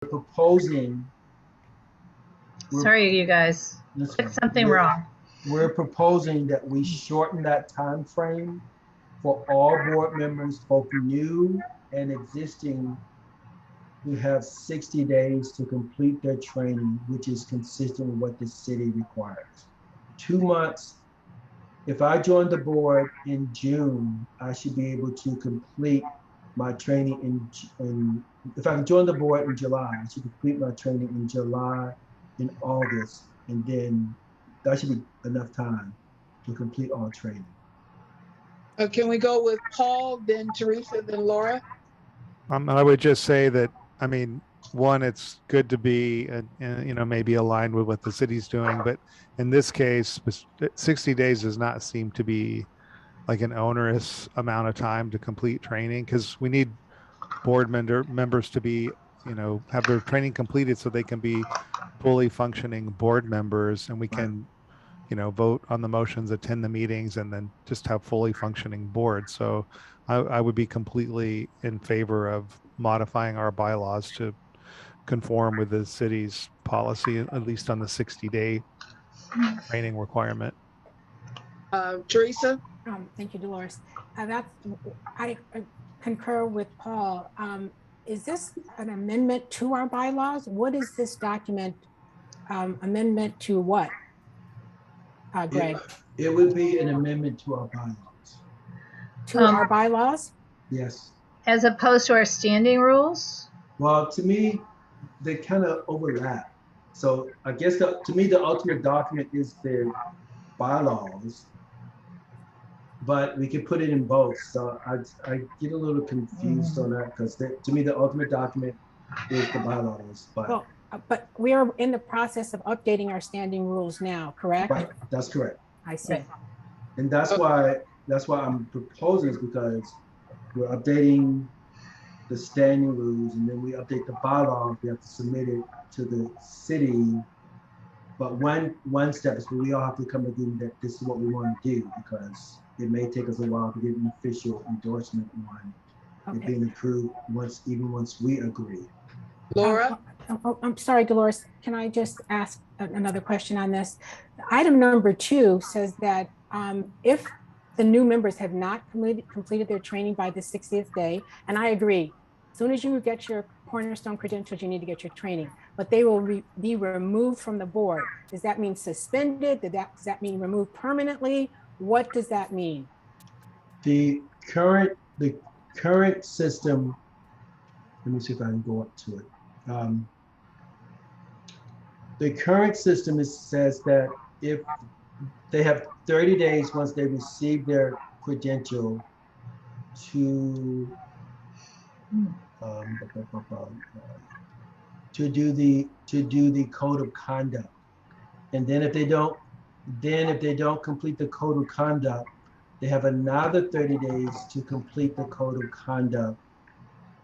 proposing. Sorry, you guys. Did something wrong. We're proposing that we shorten that time frame for all board members, both new and existing, who have 60 days to complete their training, which is consistent with what the city requires. 2 months. If I join the board in June, I should be able to complete my training if I join the board in July, I should complete my training in July, in August, and then that should be enough time to complete all training. Can we go with Paul, then Teresa, then Laura? I would just say that, I mean, one, it's good to be, maybe aligned with what the city's doing, but in this case, 60 days does not seem to be like an onerous amount of time to complete training, because we need board members to be, have their training completed so they can be fully functioning board members, and we can, vote on the motions, attend the meetings, and then just have fully functioning boards. So I would be completely in favor of modifying our bylaws to conform with the city's policy, at least on the 60-day training requirement. Teresa? Thank you, Dolores. I concur with Paul. Is this an amendment to our bylaws? What is this document? Amendment to what? Greg? It would be an amendment to our bylaws. To our bylaws? Yes. As opposed to our standing rules? Well, to me, they kind of overlap. So I guess to me, the ultimate document is the bylaws, but we can put it in both. So I get a little confused on that, because to me, the ultimate document is the bylaws. But we are in the process of updating our standing rules now, correct? Right, that's correct. I see. Right. And that's why I'm proposing, is because we're updating the standing rules, and then we update the bylaws. We have to submit it to the city. But one step is we all have to come agreement that this is what we want to do, because it may take us a while to get an official endorsement on it being approved once we agree. Laura? I'm sorry, Dolores. Can I just ask another question on this? Item number 2 says that if the new members have not completed their training by the 60th day, and I agree, as soon as you get your cornerstone credentials, you need to get your training, but they will be removed from the board. Does that mean suspended? Does that mean removed permanently? What does that mean? The current system, let me see if I can go up to it. The current system says that if they have 30 days once they receive their credential to do the code of conduct, and then if they don't complete the code of conduct, they have another 30 days to complete the code of conduct,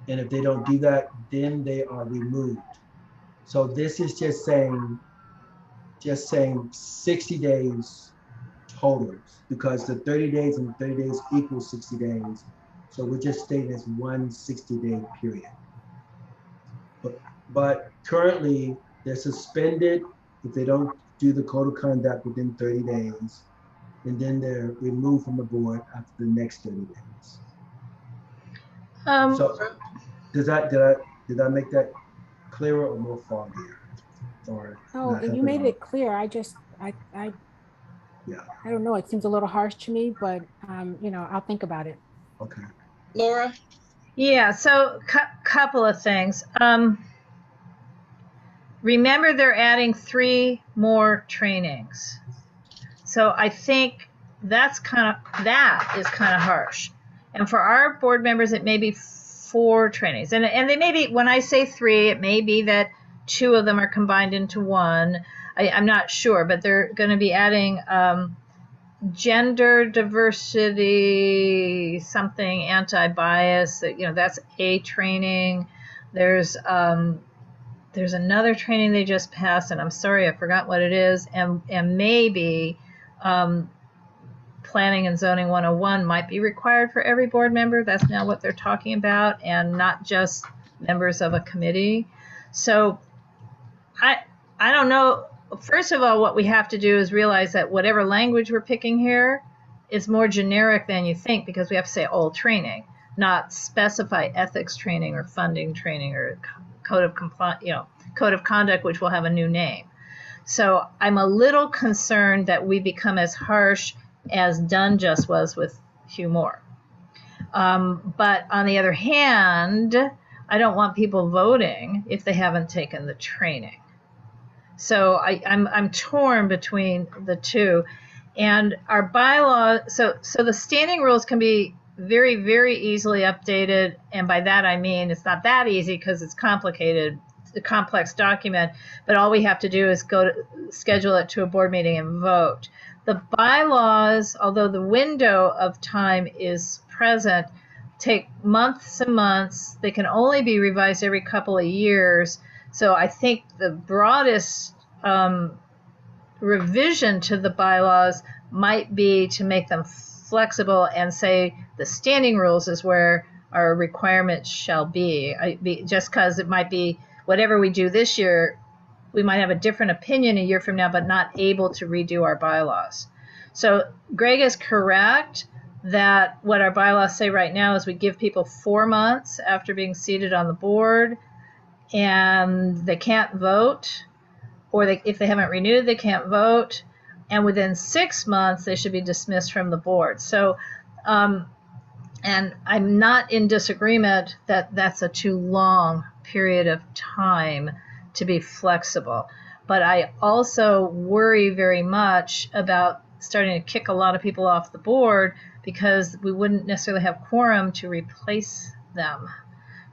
and if they don't do that, then they are removed. So this is just saying 60 days total, because the 30 days and the 30 days equals 60 days. So we're just stating as one 60-day period. But currently they're suspended if they don't do the code of conduct within 30 days, and then they're removed from the board after the next 30 days. So did I make that clearer or more foggy? Or no, you made it clear. I don't know. It seems a little harsh to me, but I'll think about it. Okay. Laura? Yeah, so couple of things. Remember, they're adding 3 more trainings. So I think that is kind of harsh. And for our board members, it may be 4 trainings. And they may be, when I say 3, it may be that 2 of them are combined into 1. I'm not sure, but they're going to be adding gender diversity, something anti-bias, that's a training. There's another training they just passed, and I'm sorry, I forgot what it is. And maybe Planning and Zoning 101 might be required for every board member. That's now what they're talking about, and not just members of a committee. So I don't know. First of all, what we have to do is realize that whatever language we're picking here is more generic than you think, because we have to say all training, not specify ethics training or funding training or code of conduct, which will have a new name. So I'm a little concerned that we become as harsh as Dunn just was with Hugh Moore. But on the other hand, I don't want people voting if they haven't taken the training. So I'm torn between the two. And our bylaw, so the standing rules can be very, very easily updated. And by that I mean it's not that easy because it's complicated, a complex document, but all we have to do is schedule it to a board meeting and vote. The bylaws, although the window of time is present, take months and months. They can only be revised every couple of years. So I think the broadest revision to the bylaws might be to make them flexible and say the standing rules is where our requirements shall be. Just because it might be whatever we do this year, we might have a different opinion a year from now, but not able to redo our bylaws. So Greg is correct that what our bylaws say right now is we give people 4 months after being seated on the board, and they can't vote, or if they haven't renewed, they can't vote. And within 6 months, they should be dismissed from the board. So, and I'm not in disagreement that that's a too long period of time to be flexible. But I also worry very much about starting to kick a lot of people off the board because we wouldn't necessarily have quorum to replace them.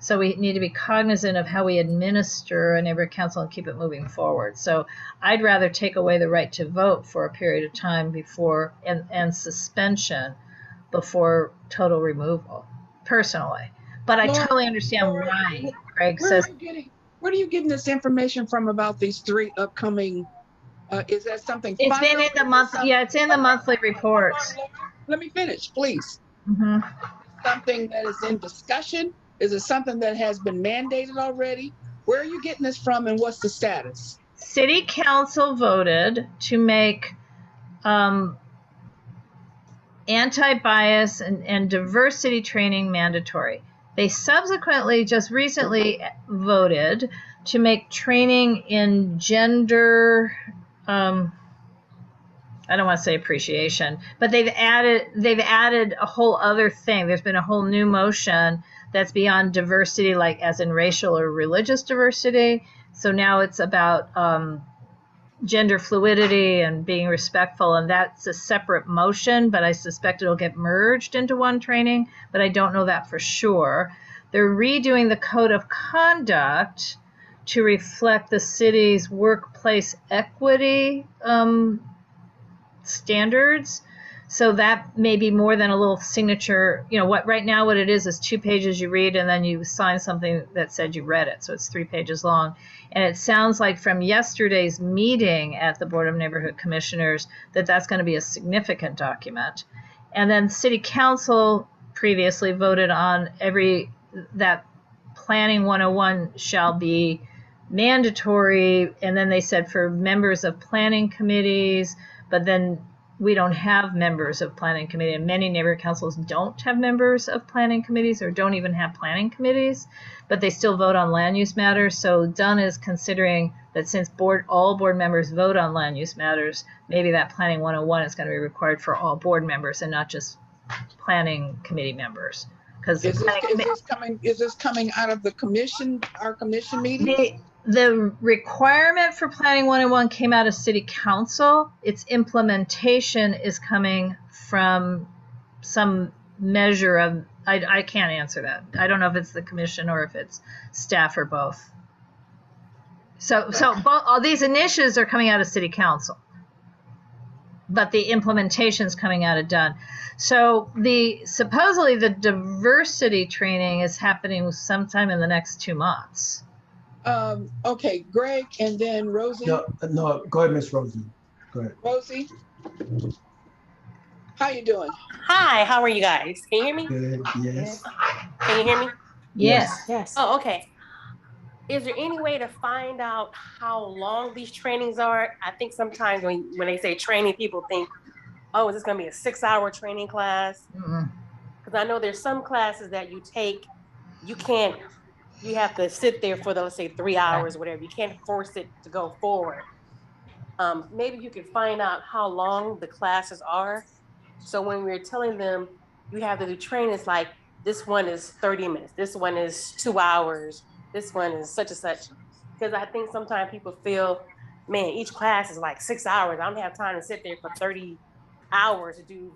So we need to be cognizant of how we administer a neighborhood council and keep it moving forward. So I'd rather take away the right to vote for a period of time before and suspension before total removal, personally. But I totally understand why Greg says. Where are you getting this information from about these 3 upcoming? Is that something? It's been in the month. Yeah, it's in the monthly reports. Let me finish, please. Mm-hmm. Something that is in discussion? Is it something that has been mandated already? Where are you getting this from, and what's the status? City Council voted to make anti-bias and diversity training mandatory. They subsequently, just recently, voted to make training in gender, I don't want to say appreciation, but they've added a whole other thing. There's been a whole new motion that's beyond diversity, like as in racial or religious diversity. So now it's about gender fluidity and being respectful, and that's a separate motion, but I suspect it'll get merged into one training, but I don't know that for sure. They're redoing the code of conduct to reflect the city's workplace equity standards. So that may be more than a little signature. You know, what right now what it is 2 pages you read and then you sign something that said you read it. So it's 3 pages long. And it sounds like from yesterday's meeting at the Board of Neighborhood Commissioners that that's going to be a significant document. And then City Council previously voted on that Planning 101 shall be mandatory. And then they said for members of planning committees, but then we don't have members of planning committee, and many neighborhood councils don't have members of planning committees or don't even have planning committees, but they still vote on land use matters. So Dunn is considering that since all board members vote on land use matters, maybe that Planning 101 is going to be required for all board members and not just planning committee members. Because is this coming out of our commission meeting? The requirement for Planning 101 came out of City Council. Its implementation is coming from some measure of, I can't answer that. I don't know if it's the commission or if it's staff or both. So all these initiatives are coming out of City Council, but the implementation is coming out of Dunn. So supposedly the diversity training is happening sometime in the next 2 months. Okay, Greg, and then Rosie. No, go ahead, Miss Rosie. Go ahead. Rosie, how you doing? Hi, how are you guys? Can you hear me? Good, yes. Can you hear me? Yes. Yes. Oh, okay. is there any way to find out how long these trainings are? I think sometimes when they say training, people think, oh, is this going to be a 6-hour training class? Because I know there's some classes that you take, you have to sit there for, let's say, 3 hours, whatever. You can't force it to go forward. Maybe you could find out how long the classes are. So when we're telling them you have to do training, it's like, this one is 30 minutes, this one is 2 hours, this one is such and such. Because I think sometimes people feel, man, each class is like 6 hours. I don't have time to sit there for 30 hours to do,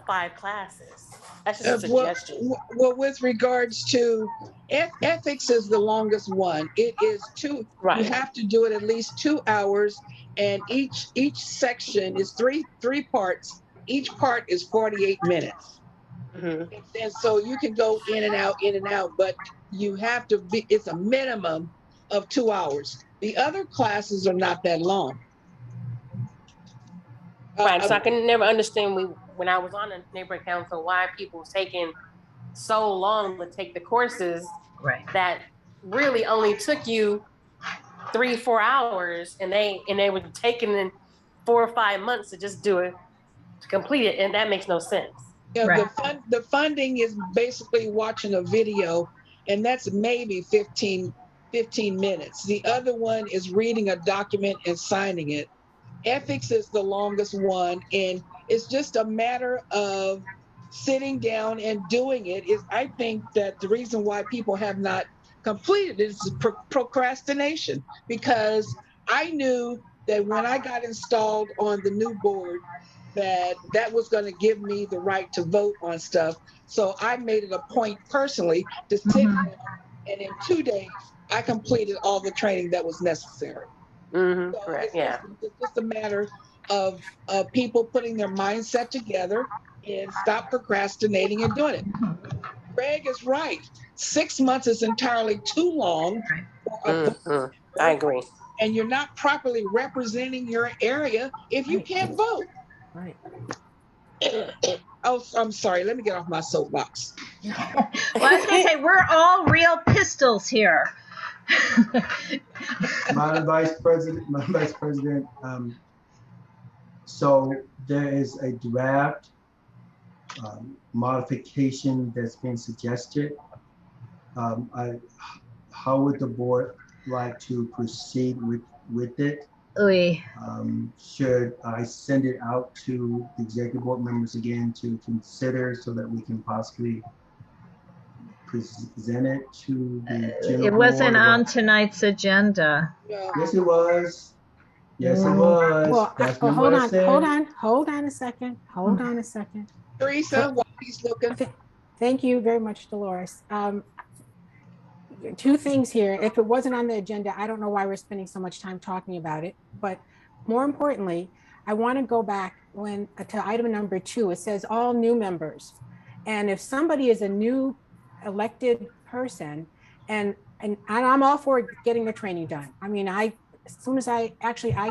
5 classes. That's just a suggestion. Well, with regards to ethics is the longest one. It is two. Right. You have to do it at least 2 hours, and each section is three parts. Each part is 48 minutes. Mhm. And so you can go in and out, but you have to be, it's a minimum of 2 hours. The other classes are not that long. Right. So I can never understand when I was on the neighborhood council why people was taking so long to take the courses that really only took you 3-4 hours, and they were taking in 4 or 5 months to just do it, to complete it, and that makes no sense. Yeah, the funding is basically watching a video, and that's maybe 15 minutes. The other one is reading a document and signing it. Ethics is the longest one, and it's just a matter of sitting down and doing it. I think that the reason why people have not completed it is procrastination, because I knew that when I got installed on the new board, that was going to give me the right to vote on stuff. So I made it a point personally to sit down, and in 2 days I completed all the training that was necessary. So Correct. it's just a matter of people putting their mindset together and stop procrastinating and doing it. Greg is right. 6 months is entirely too long. I agree. And you're not properly representing your area if you can't vote. Right. Oh, I'm sorry. Let me get off my soapbox. Well, I was going to say, we're all real pistols here. Madam Vice President, so there is a draft modification that's been suggested. How would the board like to proceed with it? Should I send it out to the executive board members again to consider so that we can possibly present it to the general It wasn't board? on tonight's agenda. Yes, it was. Yes, it was. Well, hold on a second. Hold on a second. Teresa, while he's looking. Thank you very much, Dolores. 2 things here. If it wasn't on the agenda, I don't know why we're spending so much time talking about it. But more importantly, I want to go back to item number 2. It says all new members. And if somebody is a new elected person, and I'm all for getting the training done. I mean, as soon as I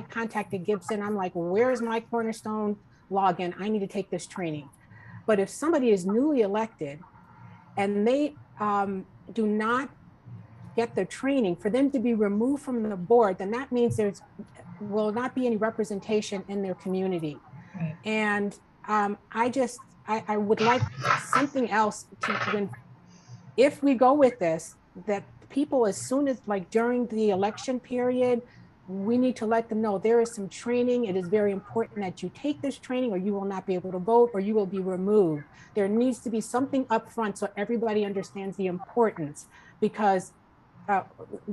contacted Gibson, I'm like, where's my Cornerstone login? I need to take this training. But if somebody is newly elected and they do not get the training, for them to be removed from the board, then that means will not be any representation in their community. Right. And I would like something else if we go with this, that people, as soon as, like during the election period, we need to let them know there is some training. It is very important that you take this training, or you will not be able to vote, or you will be removed. There needs to be something up front so everybody understands the importance, because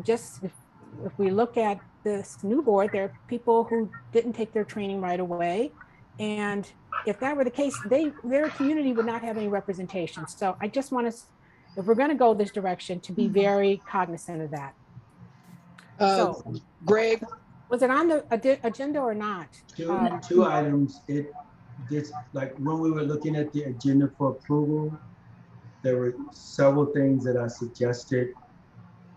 just if we look at this new board, there are people who didn't take their training right away. And if that were the case, their community would not have any representation. So I just want us, if we're going to go this direction, to be very cognizant of that. So, Greg, was it on the agenda or not? Two items. Like when we were looking at the agenda for approval, there were several things that I suggested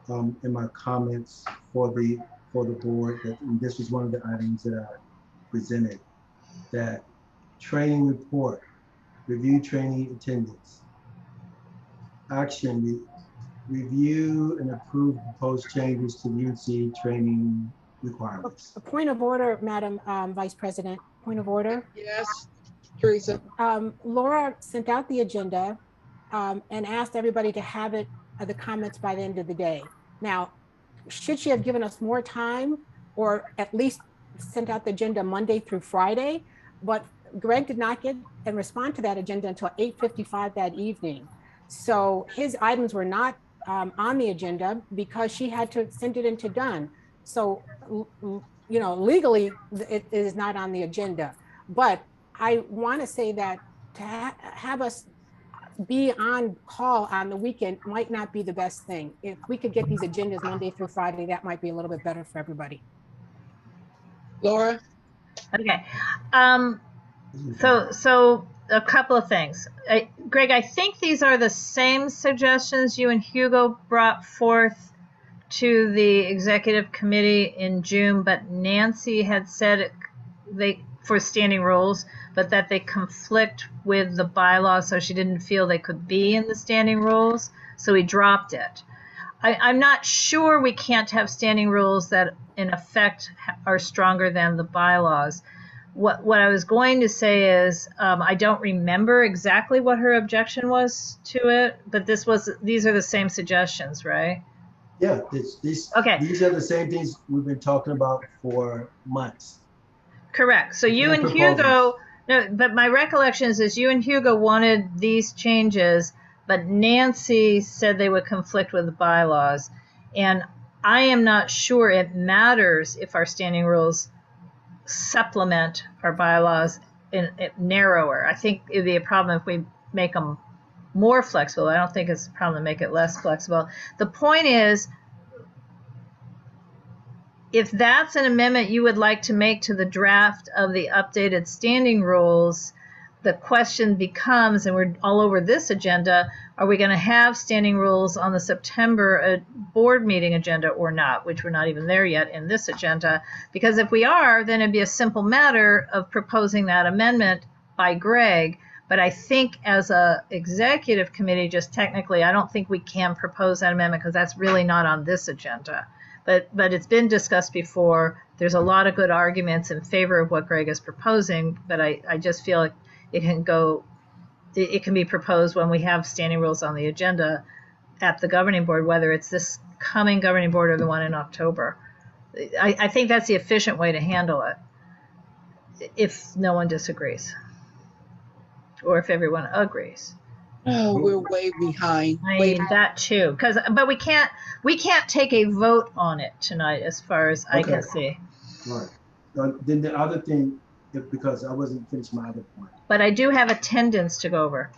in my comments for the board. And this was one of the items that I presented. That training report, review training attendance, action review and approve proposed changes to UNC training requirements. A point of order, Madam Vice President, point of order. Yes, Teresa. Laura sent out the agenda and asked everybody to have it, the comments by the end of the day. Now, should she have given us more time or at least sent out the agenda Monday through Friday? But Greg did not get and respond to that agenda until 8:55 that evening. So his items were not on the agenda because she had to send it into Dunn. So, you know, legally it is not on the agenda. But I want to say that to have us be on call on the weekend might not be the best thing. If we could get these agendas Monday through Friday, that might be a little bit better for everybody. Laura? Okay. So a couple of things. Greg, I think these are the same suggestions you and Hugo brought forth to the executive committee in June, but Nancy had said for standing rules, but that they conflict with the bylaws, so she didn't feel they could be in the standing rules, so we dropped it. I'm not sure we can't have standing rules that in effect are stronger than the bylaws. What I was going to say is I don't remember exactly what her objection was to it, but these are the same suggestions, right? Yeah, these are the same things we've been talking about for months. Correct. So you and Hugo, no, but my recollection is you and Hugo wanted these changes, but Nancy said they would conflict with the bylaws. And I am not sure it matters if our standing rules supplement our bylaws in narrower. I think it'd be a problem if we make them more flexible. I don't think it's a problem to make it less flexible. The point is, if that's an amendment you would like to make to the draft of the updated standing rules, the question becomes, and we're all over this agenda, are we going to have standing rules on the September board meeting agenda or not, which we're not even there yet in this agenda? Because if we are, then it'd be a simple matter of proposing that amendment by Greg. But I think as a executive committee, just technically, I don't think we can propose that amendment because that's really not on this agenda. But it's been discussed before. There's a lot of good arguments in favor of what Greg is proposing, but I just feel like it can be proposed when we have standing rules on the agenda at the governing board, whether it's this coming governing board or the one in October. I think that's the efficient way to handle it, if no one disagrees, or if everyone agrees. Oh, we're way behind. I mean, that too, but we can't take a vote on it tonight, as far as I can see. Right. Then the other thing, because I wasn't finished my other point. But I do have attendance to go over.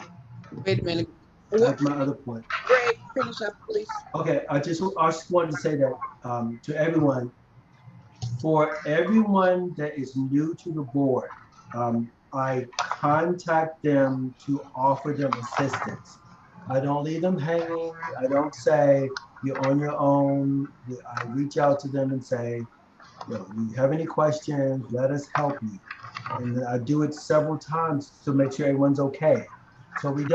Wait a minute. That's my other point. Greg, finish up, please. Okay, I just wanted to say that to everyone, for everyone that is new to the board, I contact them to offer them assistance. I don't leave them hanging. I don't say you're on your own. I reach out to them and say, you have any questions, let us help you. And I do it several times to make sure everyone's okay. So we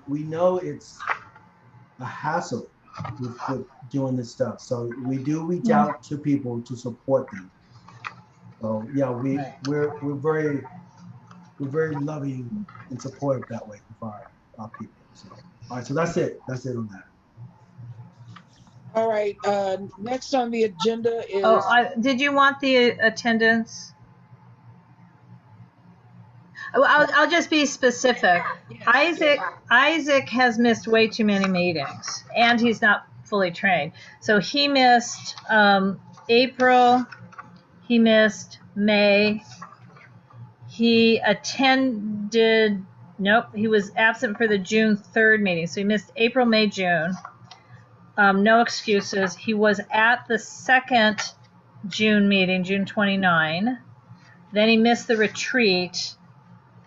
know it's a hassle with doing this stuff. So we do reach out to people to support them. So yeah, we're very loving and supportive that way of our people. So, all right, so that's it. That's it on that. All right, next on the agenda is... did you want the attendance? I'll just be specific. Isaac has missed way too many meetings, and he's not fully trained. So he missed April, he missed May, he attended, he was absent for the June 3rd meeting. So he missed April, May, June. No excuses. He was at the second June meeting, June 29. Then he missed the retreat,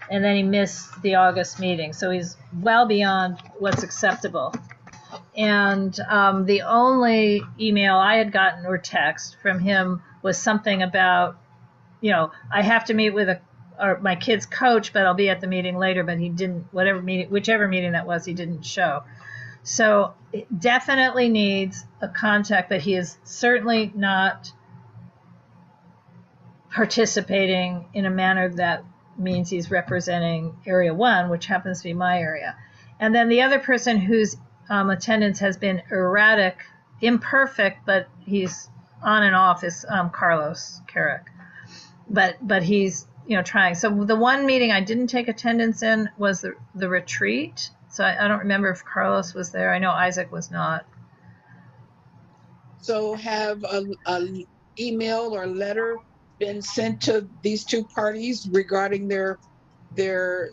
and then he missed the August meeting. So he's well beyond what's acceptable. And the only email I had gotten or text from him was something about, I have to meet with my kid's coach, but I'll be at the meeting later. But he didn't, whichever meeting that was, he didn't show. So it definitely needs a contact, but he is certainly not participating in a manner that means he's representing Area 1, which happens to be my area. And then the other person whose attendance has been erratic, imperfect, but he's on and off is Carlos Carrick. But he's trying. So the one meeting I didn't take attendance in was the retreat. So I don't remember if Carlos was there. I know Isaac was not. So have a email or letter been sent to these two parties regarding their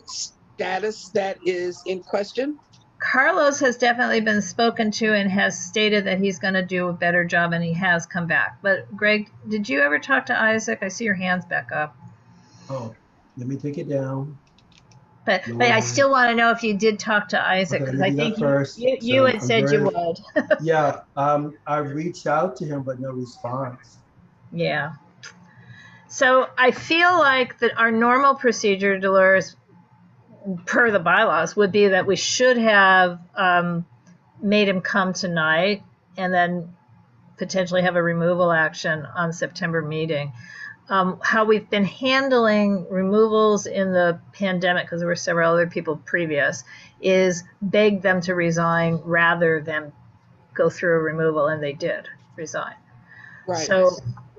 status that is in question? Carlos has definitely been spoken to and has stated that he's going to do a better job, and he has come back. But Greg, did you ever talk to Isaac? I see your hands back up. Oh, let me take it down. But I still want to know if you did talk to Isaac, Okay, because let I me do think that first. you So had I'm said you very- would. Yeah, I reached out to him, but no response. Yeah. So I feel like that our normal procedure, Dolores, per the bylaws, would be that we should have made him come tonight and then potentially have a removal action on September meeting. How we've been handling removals in the pandemic, because there were several other people previous, is beg them to resign rather than go through a removal, and they did resign. Right.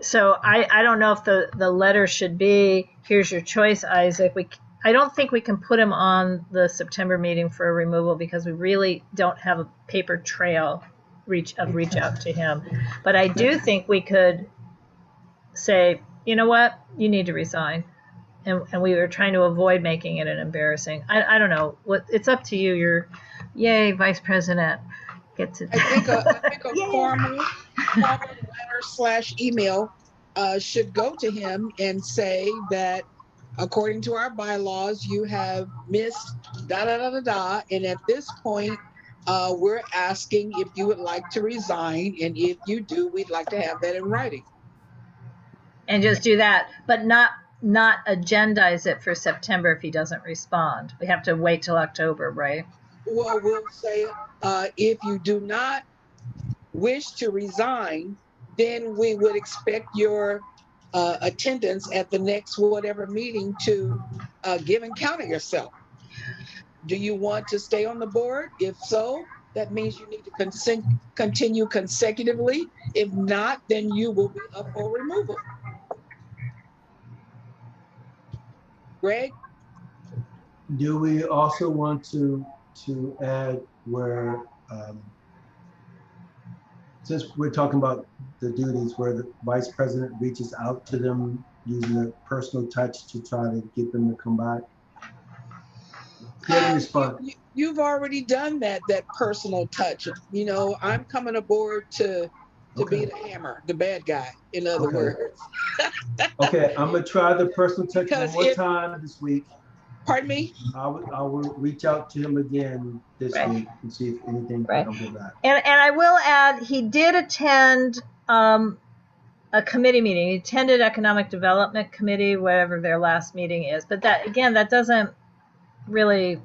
So I don't know if the letter should be, here's your choice, Isaac. I don't think we can put him on the September meeting for a removal because we really don't have a paper trail reach out to him. But I do think we could say, you know what, you need to resign. And we were trying to avoid making it an embarrassing. I don't know. It's up to you. You're, yay, Vice President. Get to. I think a formal letter/email should go to him and say that according to our bylaws, you have missed da da da da da, and at this point, we're asking if you would like to resign, and if you do, we'd like to have that in writing. And just do that, but not agendize it for September if he doesn't respond. We have to wait till October, right? Well, we'll say if you do not wish to resign, then we would expect your attendance at the next whatever meeting to give and counter yourself. Do you want to stay on the board? If so, that means you need to continue consecutively. If not, then you will be up for removal. Greg? Do we also want to add where, since we're talking about the duties, where the vice president reaches out to them using a personal touch to try to get them to come back? You've already done that personal touch. I'm coming aboard to be the hammer, the bad guy, in other words. Okay, I'm gonna try the personal touch Because one more time this week. Pardon me? I will reach out to him again this week and see if anything comes of that. And I will add, he did attend a committee meeting. He attended Economic Development Committee, whatever their last meeting is. But that doesn't really.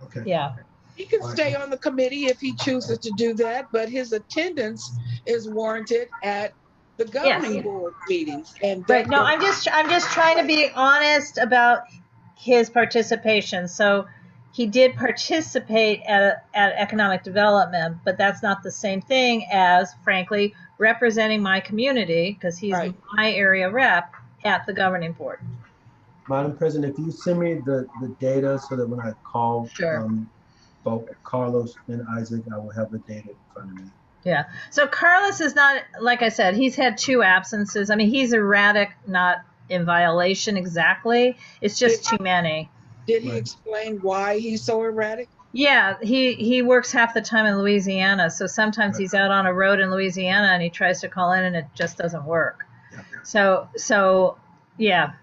Okay. Yeah. He can stay on the committee if he chooses to do that, but his attendance is warranted at the governing board meetings. And right. No, I'm just trying to be honest about his participation. So he did participate at economic development, but that's not the same thing as, frankly, representing my community, because he's my area rep at the governing board. Madam President, if you send me the data so that when I call both Carlos and Isaac, I will have the data in front of me. Yeah. So Carlos is not, like I said, he's had 2 absences. I mean, he's erratic, not in violation exactly. It's just too many. Did he explain why he's so erratic? Yeah, he works half the time in Louisiana. So sometimes he's out on a road in Louisiana and he tries to call in and it just doesn't work. Yeah. So yeah.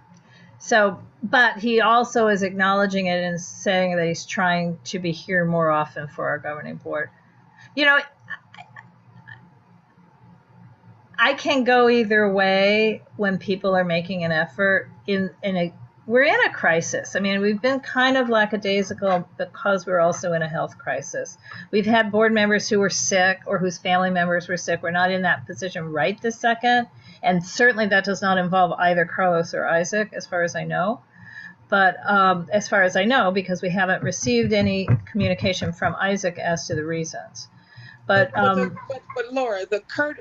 So, but he also is acknowledging it and saying that he's trying to be here more often for our governing board. I can go either way when people are making an effort in we're in a crisis. I mean, we've been kind of lackadaisical because we're also in a health crisis. We've had board members who were sick or whose family members were sick. We're not in that position right this second. And certainly that does not involve either Carlos or Isaac, as far as I know. But as far as I know, because we haven't received any communication from Isaac as to the reasons. But Laura,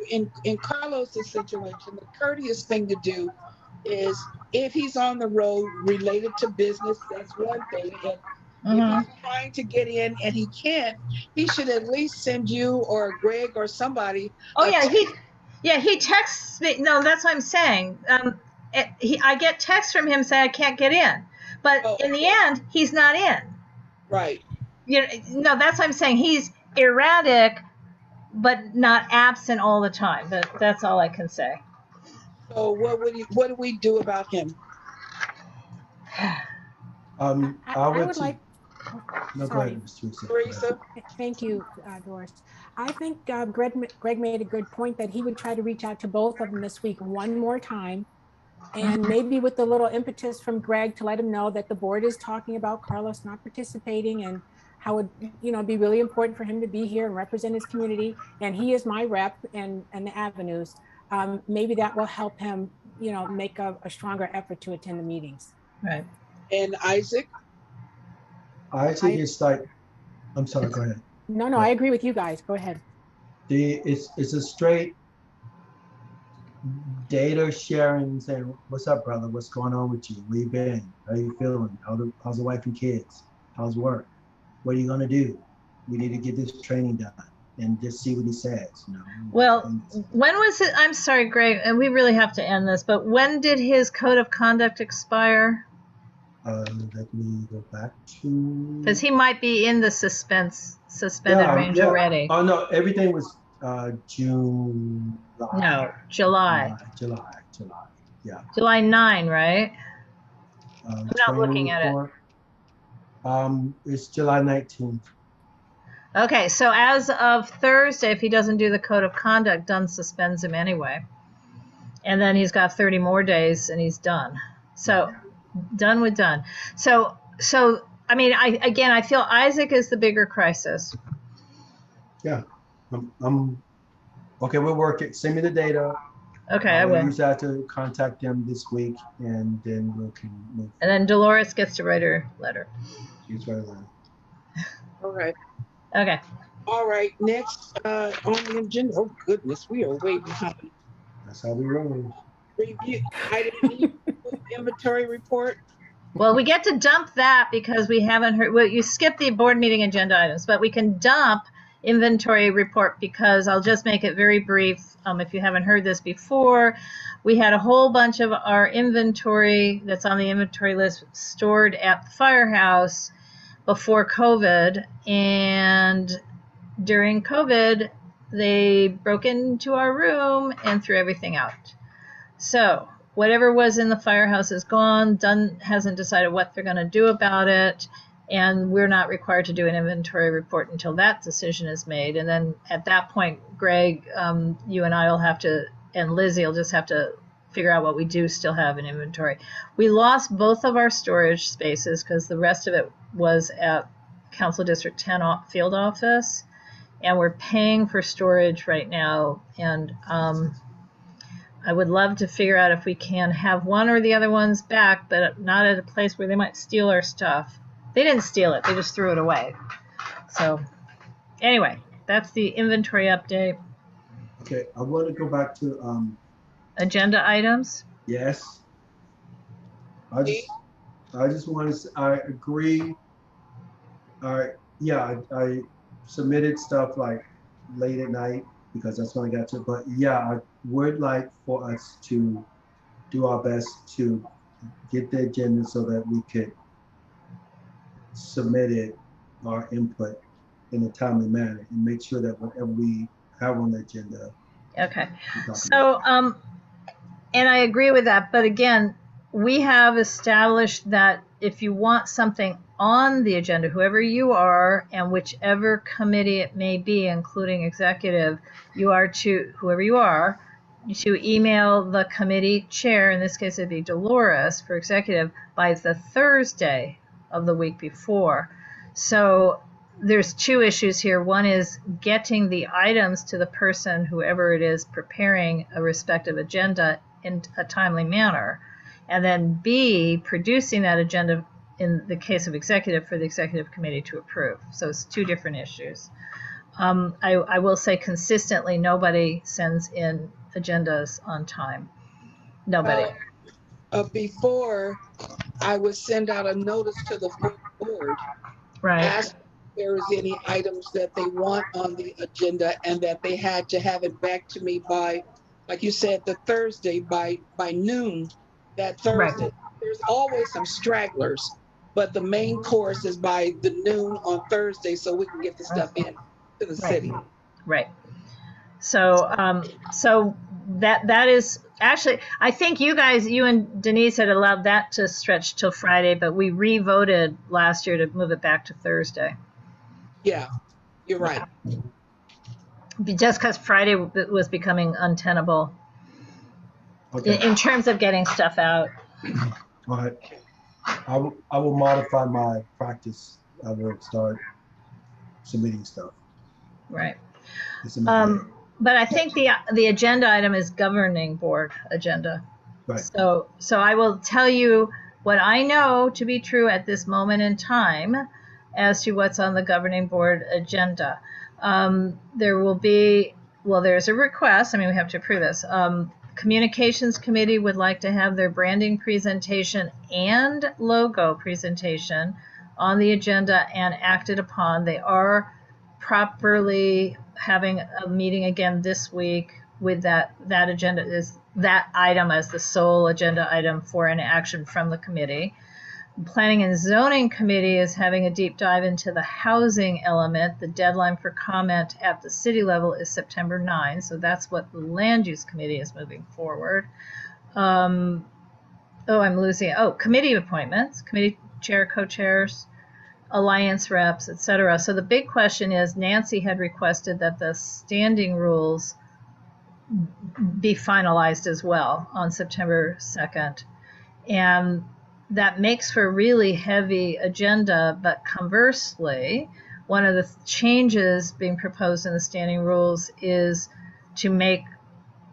in Carlos's situation, the courteous thing to do is if he's on the road related to business, that's one thing. And if he's trying to get in and he can't, he should at least send you or Greg or somebody. Oh yeah, he texts me. No, that's what I'm saying. I get texts from him saying I can't get in, but in the end, he's not in. Right. No, that's what I'm saying. He's erratic, but not absent all the time. But that's all I can say. So what do we do about him? I would would like. No, go ahead, Ms. Teresa. Thank you, Doris. I think Greg made a good point that he would try to reach out to both of them this week one more time. And maybe with the little impetus from Greg to let him know that the board is talking about Carlos not participating and how it be really important for him to be here and represent his community. And he is my rep and the avenues. Maybe that will help him, make a stronger effort to attend the meetings. Right. And Isaac? Isaac is like, I'm sorry, go ahead. No, I agree with you guys. Go ahead. It's a straight data sharing, saying, what's up, brother? What's going on with you? Where you been? How you feeling? How's the wife and kids? How's work? What are you gonna do? We need to get this training done, and just see what he says. Well, when was it? I'm sorry, Greg, and we really have to end this. But when did his code of conduct expire? Let me go back to. Because he might be in the suspended range already. Oh no, everything was June. No, July. July. Yeah. July 9, right? I'm not looking at it. It's July 19th. Okay, so as of Thursday, if he doesn't do the code of conduct, Dunn suspends him anyway. And then he's got 30 more days and he's done. So done with Dunn. So I mean, I feel Isaac is the bigger crisis. Yeah. I'm okay, we'll work it. Send me the data. Okay, I will. Use that to contact them this week, and then we can move. And then Dolores gets to write her letter. She's write a letter. All right. Okay. All right. Next on the agenda. Oh goodness, we are way behind. That's how we roll. Review item inventory report. Well, we get to dump that because we haven't heard. Well, you skipped the board meeting agenda items, but we can dump inventory report because I'll just make it very brief. If you haven't heard this before, we had a whole bunch of our inventory that's on the inventory list stored at the firehouse before COVID, and during COVID, they broke into our room and threw everything out. So whatever was in the firehouse is gone. Dunn hasn't decided what they're going to do about it. And we're not required to do an inventory report until that decision is made. And then at that point, Greg, you and I will have to, and Lizzie will just have to figure out what we do still have in inventory. We lost both of our storage spaces because the rest of it was at Council District 10 field office. And we're paying for storage right now. And I would love to figure out if we can have one or the other ones back, but not at a place where they might steal our stuff. They didn't steal it. They just threw it away. So anyway, that's the inventory update. Okay, I want to go back to agenda items. Yes. I just want to say, I agree. Yeah, I submitted stuff like late at night because that's when I got to it. But yeah, I would like for us to do our best to get the agenda so that we could submitted our input in a timely manner and make sure that whatever we have on the agenda. Okay. So, and I agree with that. But again, we have established that if you want something on the agenda, whoever you are and whichever committee it may be, including executive, you are to, whoever you are, to email the committee chair, in this case it'd be Dolores for executive, by the Thursday of the week before. So there's two issues here. One is getting the items to the person, whoever it is, preparing a respective agenda in a timely manner. And then B, producing that agenda in the case of executive for the executive committee to approve. So it's two different issues. I will say consistently, nobody sends in agendas on time. Nobody. Before, I would send out a notice to the full board, Right. ask if there is any items that they want on the agenda, and that they had to have it back to me by, like you said, the Thursday by noon that Thursday. Right. There's always some stragglers, but the main course is by the noon on Thursday, so we can get the stuff in to the city. Right. So, so that is actually, I think you guys, you and Denise had allowed that to stretch till Friday, but we re-voted last year to move it back to Thursday. Yeah, you're right. Just because Friday was becoming untenable in terms of getting stuff out. All right. I will modify my practice. I will start submitting stuff. Right. But I think the agenda item is governing board agenda. Right. So I will tell you what I know to be true at this moment in time as to what's on the governing board agenda. There will be, well, there's a request. I mean, we have to approve this. Communications Committee would like to have their branding presentation and logo presentation on the agenda and acted upon. They are properly having a meeting again this week with that agenda, is that item as the sole agenda item for an action from the committee. Planning and Zoning Committee is having a deep dive into the housing element. The deadline for comment at the city level is September 9, so that's what the Land Use Committee is moving forward. I'm losing. Committee appointments, committee chair, co-chairs, alliance reps, etc. So the big question is, Nancy had requested that the standing rules be finalized as well on September 2nd. And that makes for a really heavy agenda, but conversely, one of the changes being proposed in the standing rules is to make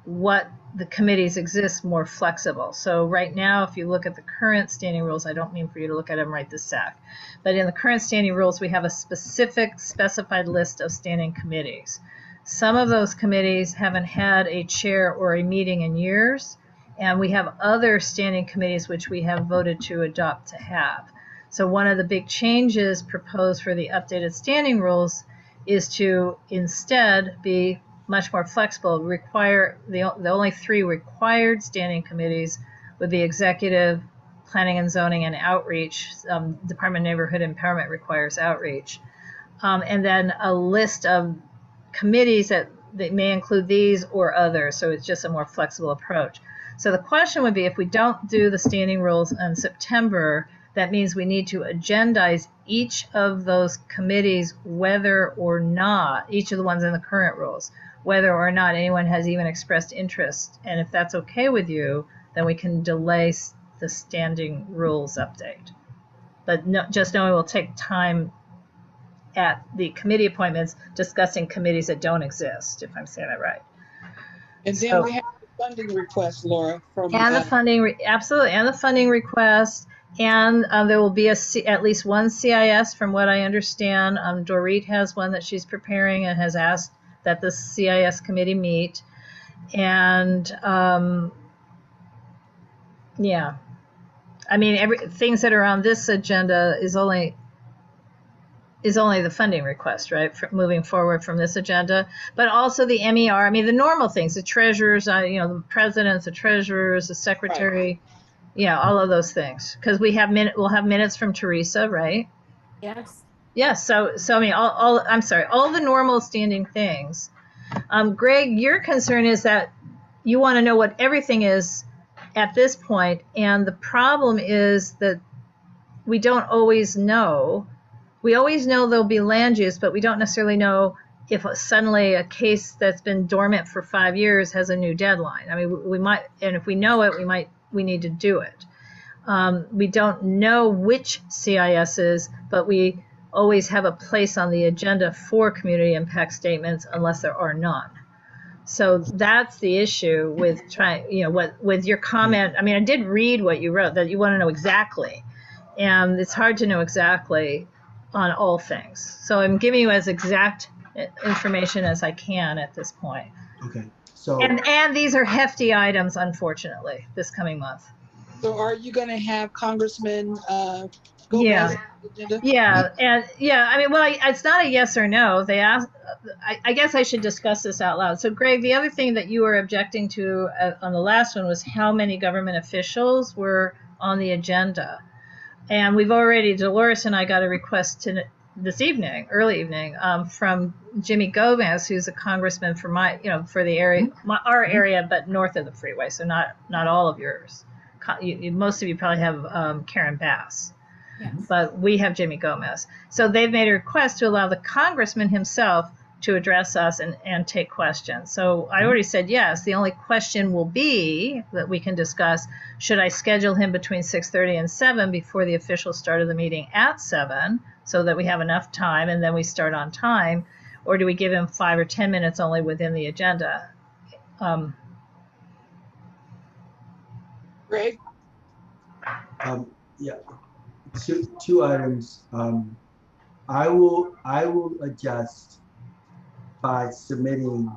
what the committees exist more flexible. So right now, if you look at the current standing rules, I don't mean for you to look at them right this sec, but in the current standing rules, we have a specified list of standing committees. Some of those committees haven't had a chair or a meeting in years, and we have other standing committees which we have voted to adopt to have. So one of the big changes proposed for the updated standing rules is to instead be much more flexible. Require the only three required standing committees would be executive, planning and zoning, and outreach. Department of Neighborhood Empowerment requires outreach. And then a list of committees that may include these or others. So it's just a more flexible approach. So the question would be, if we don't do the standing rules in September, that means we need to agendize each of those committees, whether or not, each of the ones in the current rules, whether or not anyone has even expressed interest. And if that's okay with you, then we can delay the standing rules update. But just know it will take time at the committee appointments discussing committees that don't exist, if I'm saying that right. And then we have the funding request, Laura. And the funding, absolutely, and the funding request. And there will be at least one CIS, from what I understand. Dorit has one that she's preparing and has asked that the CIS committee meet. And yeah, I mean, things that are on this agenda is only the funding request, right? For moving forward from this agenda, but also the MER. I mean, the normal things, the treasurers, the presidents, the treasurers, the secretary, right. All of those things. Because we'll have minutes from Teresa, right? Yes. Yes. So I mean, all the normal standing things. Greg, your concern is that you want to know what everything is at this point, and the problem is that we don't always know. We always know there'll be land use, but we don't necessarily know if suddenly a case that's been dormant for 5 years has a new deadline. I mean, we might, and if we know it, we need to do it. We don't know which CISs, but we always have a place on the agenda for community impact statements unless there are none. So that's the issue with trying, with your comment. I mean, I did read what you wrote, that you want to know exactly. And it's hard to know exactly on all things. So I'm giving you as exact information as I can at this point. Okay. So And these are hefty items, unfortunately, this coming month. So are you going to have Congressman Gomez Yeah. on the agenda? Yeah, and I mean, well, it's not a yes or no. They asked. I guess I should discuss this out loud. So, Greg, the other thing that you were objecting to on the last one was how many government officials were on the agenda, and we've already, Dolores and I got a request this evening, early evening, from Jimmy Gomez, who's a congressman for for the area, our area, but north of the freeway, so not all of yours. Most of you probably have Karen Bass. Yes. But we have Jimmy Gomez. So they've made a request to allow the congressman himself to address us and take questions. So I already said yes. The only question will be that we can discuss, should I schedule him between 6:30 and 7 before the official start of the meeting at 7 so that we have enough time and then we start on time? Or do we give him 5 or 10 minutes only within the agenda? Greg? yeah, two items. I will adjust by submitting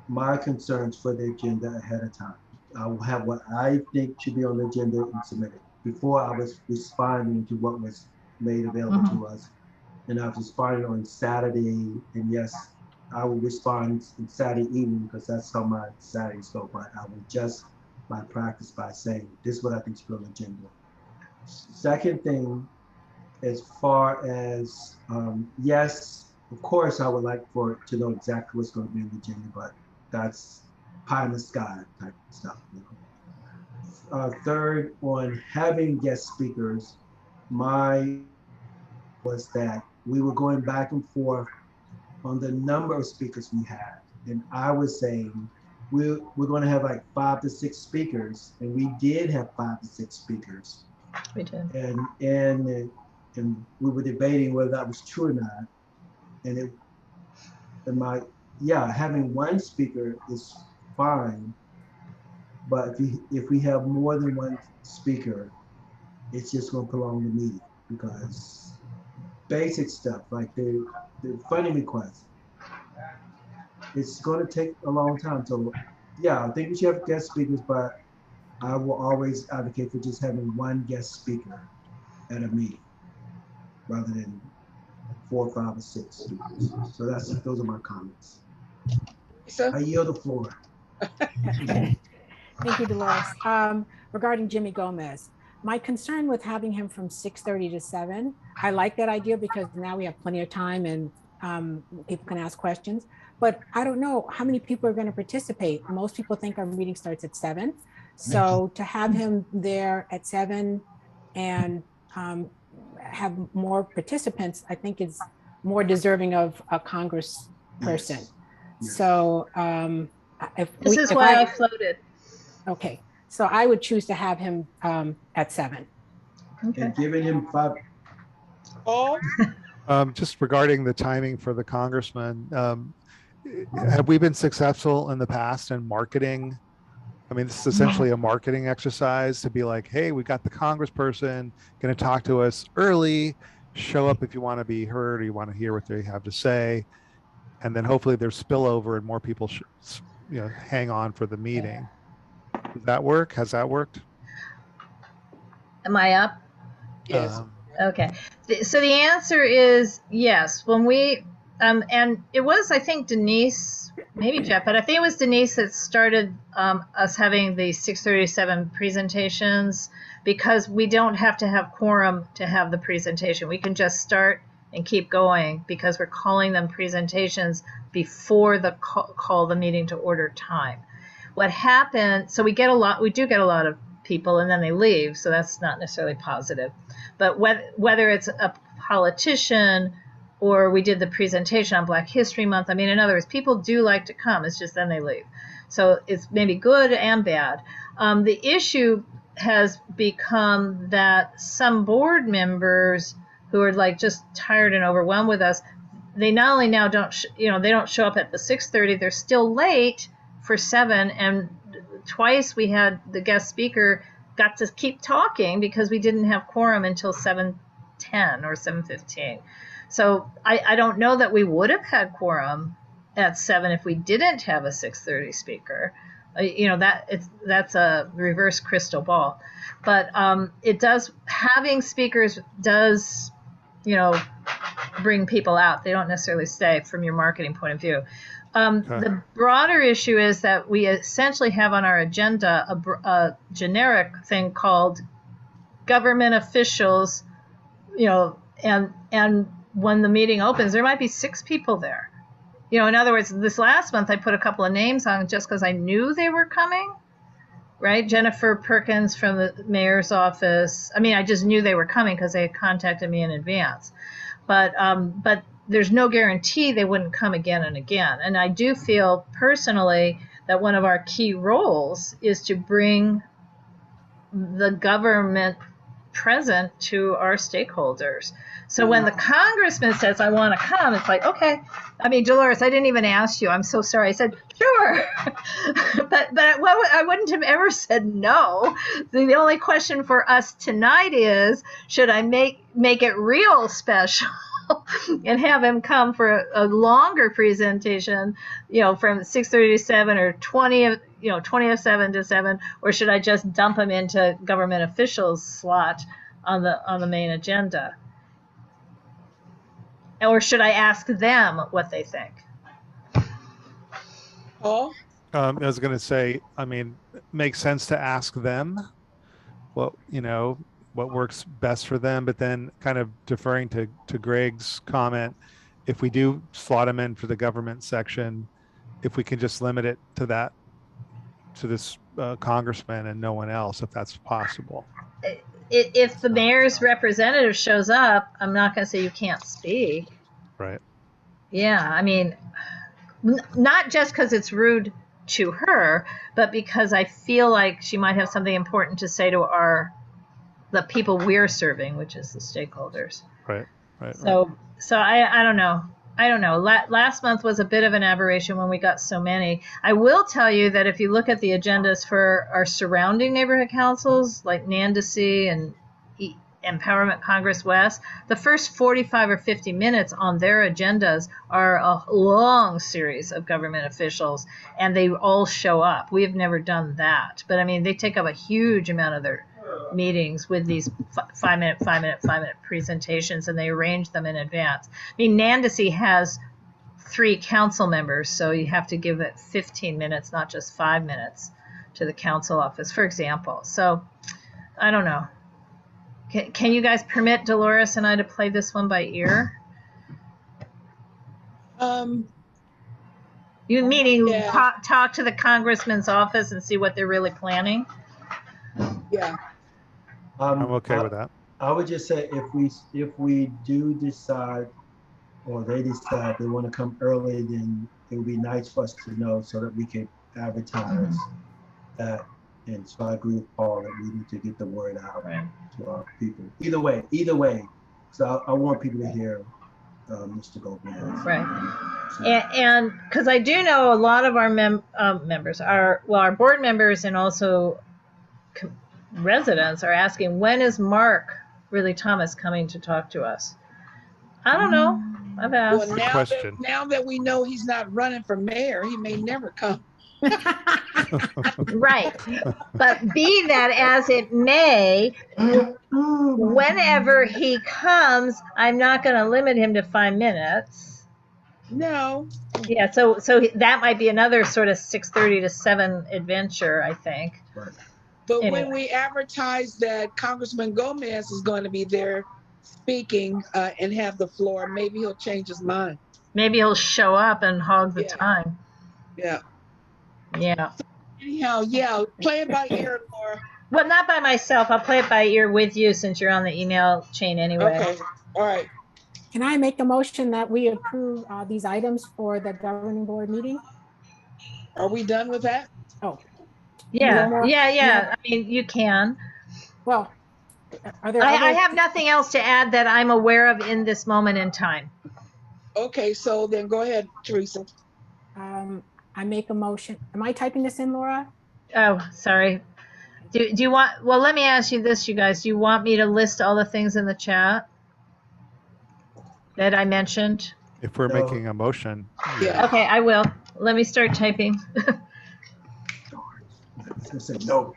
my concerns for the agenda ahead of time. I will have what I think should be on the agenda and submit it. Before, I was responding to what was made available to us, and I was responding on Saturday. And yes, I will respond on Saturday evening because that's how my Saturdays go. But I will adjust my practice by saying this is what I think should be on the agenda. Second thing, as far as yes, of course, I would like to know exactly what's going to be in the agenda, but that's pie in the sky type of stuff. Third, on having guest speakers, my was that we were going back and forth on the number of speakers we had, and I was saying we're going to have like 5 to 6 speakers, and we did have 5 to 6 speakers. We did. And we were debating whether that was true or not. And having one speaker is fine, but if we have more than one speaker, it's just going to prolong the meeting because basic stuff like the funding request, it's going to take a long time. So yeah, I think we should have guest speakers, but I will always advocate for just having one guest speaker at a meeting rather than 4, 5, or 6 speakers. So those are my comments. So, I yield the floor. Thank you, Dolores. Regarding Jimmy Gomez, my concern with having him from 6:30 to 7, I like that idea because now we have plenty of time and people can ask questions, but I don't know how many people are going to participate. Most people think our meeting starts at 7. So to have him there at 7 and have more participants, I think is more deserving of a Congress person. Yes. So This is why I floated. Okay, so I would choose to have him at 7. Okay. And giving him 5. oh, Just regarding the timing for the congressman, have we been successful in the past in marketing? I mean, this is essentially a marketing exercise to be like, hey, we got the congressperson going to talk to us early. Show up if you want to be heard or you want to hear what they have to say. And then hopefully there's spillover and more people hang on for the meeting. Does that work? Has that worked? Am I up? yes. Okay. So the answer is yes. When we, and it was, I think, Denise, maybe Jeff, but I think it was Denise that started us having the 6:37 presentations because we don't have to have quorum to have the presentation. We can just start and keep going because we're calling them presentations before the call the meeting to order time. What happened, so we do get a lot of people and then they leave, so that's not necessarily positive. But whether it's a politician or we did the presentation on Black History Month. I mean, in other words, people do like to come. It's just then they leave. So it's maybe good and bad. The issue has become that some board members who are like just tired and overwhelmed with us, they not only now don't, they don't show up at the 6:30, they're still late for 7. And twice we had the guest speaker got to keep talking because we didn't have quorum until 7:10 or 7:15. So I don't know that we would have had quorum at 7 if we didn't have a 6:30 speaker. That's a reverse crystal ball. But having speakers does, bring people out. They don't necessarily stay from your marketing point of view. The broader issue is that we essentially have on our agenda a generic thing called government officials, and when the meeting opens, there might be 6 people there. In other words, this last month I put a couple of names on just because I knew they were coming, right? Jennifer Perkins from the mayor's office. I mean, I just knew they were coming because they had contacted me in advance. But there's no guarantee they wouldn't come again and again. And I do feel personally that one of our key roles is to bring the government present to our stakeholders. So when the congressman says, I want to come, it's like, okay. I mean, Dolores, I didn't even ask you. I'm so sorry. I said, sure. but I wouldn't have ever said no. The only question for us tonight is, should I make it real special and have him come for a longer presentation, from 6:30 to 7 or 20 of 7 to 7, or should I just dump him into government officials slot on the main agenda? Or should I ask them what they think? Oh, I was going to say, I mean, it makes sense to ask them what works best for them, but then kind of deferring to Greg's comment, if we do slot them in for the government section, if we can just limit it to this congressman and no one else, if that's possible. If the mayor's representative shows up, I'm not going to say you can't speak. Right. Yeah, I mean, not just because it's rude to her, but because I feel like she might have something important to say to the people we're serving, which is the stakeholders. Right. So I don't know. Last month was a bit of an aberration when we got so many. I will tell you that if you look at the agendas for our surrounding neighborhood councils, like Nandisi and Empowerment Congress West, the first 45 or 50 minutes on their agendas are a long series of government officials, and they all show up. We have never done that. But I mean, they take up a huge amount of their meetings with these 5-minute presentations, and they arrange them in advance. I mean, Nandisi has 3 council members, so you have to give it 15 minutes, not just 5 minutes to the council office, for example. So I don't know. Can you guys permit Dolores and I to play this one by ear? You meaning talk to the congressman's office and see what they're really planning? Yeah. I'm okay with that. I would just say if we do decide, or they decide they want to come early, then it would be nice for us to know so that we can advertise that. And so I agree with Paul that we need to get the word out to our people. Either way. So I want people to hear Mr. Gomez. Right. So. And because I do know a lot of our members, our board members and also residents are asking, when is Mark Ridley Thomas coming to talk to us? I don't know. I've asked. Well, now that we know he's not running for mayor, he may never come. Right. But be that as it may, whenever he comes, I'm not going to limit him to 5 minutes. No. Yeah, so that might be another sort of 6:30 to 7 adventure, I think. Right. But anyway, when we advertise that Congressman Gomez is going to be there speaking and have the floor, maybe he'll change his mind. Maybe he'll show up and hog the time. Yeah. Yeah. Anyhow, play it by ear, Laura. Well, not by myself. I'll play it by ear with you since you're on the email chain anyway. Okay. All right. Can I make a motion that we approve these items for the governing board meeting? Are we done with that? Oh, Yeah, more? yeah. I mean, you can. Well, are there I other? have nothing else to add that I'm aware of in this moment in time. Okay, so then go ahead, Teresa. I make a motion. Am I typing this in, Laura? Oh, sorry. Do you want, well, let me ask you this, you guys. Do you want me to list all the things in the chat that I mentioned? If we're No. making a motion. Yeah. Okay, I will. Let me start typing. I was gonna say no.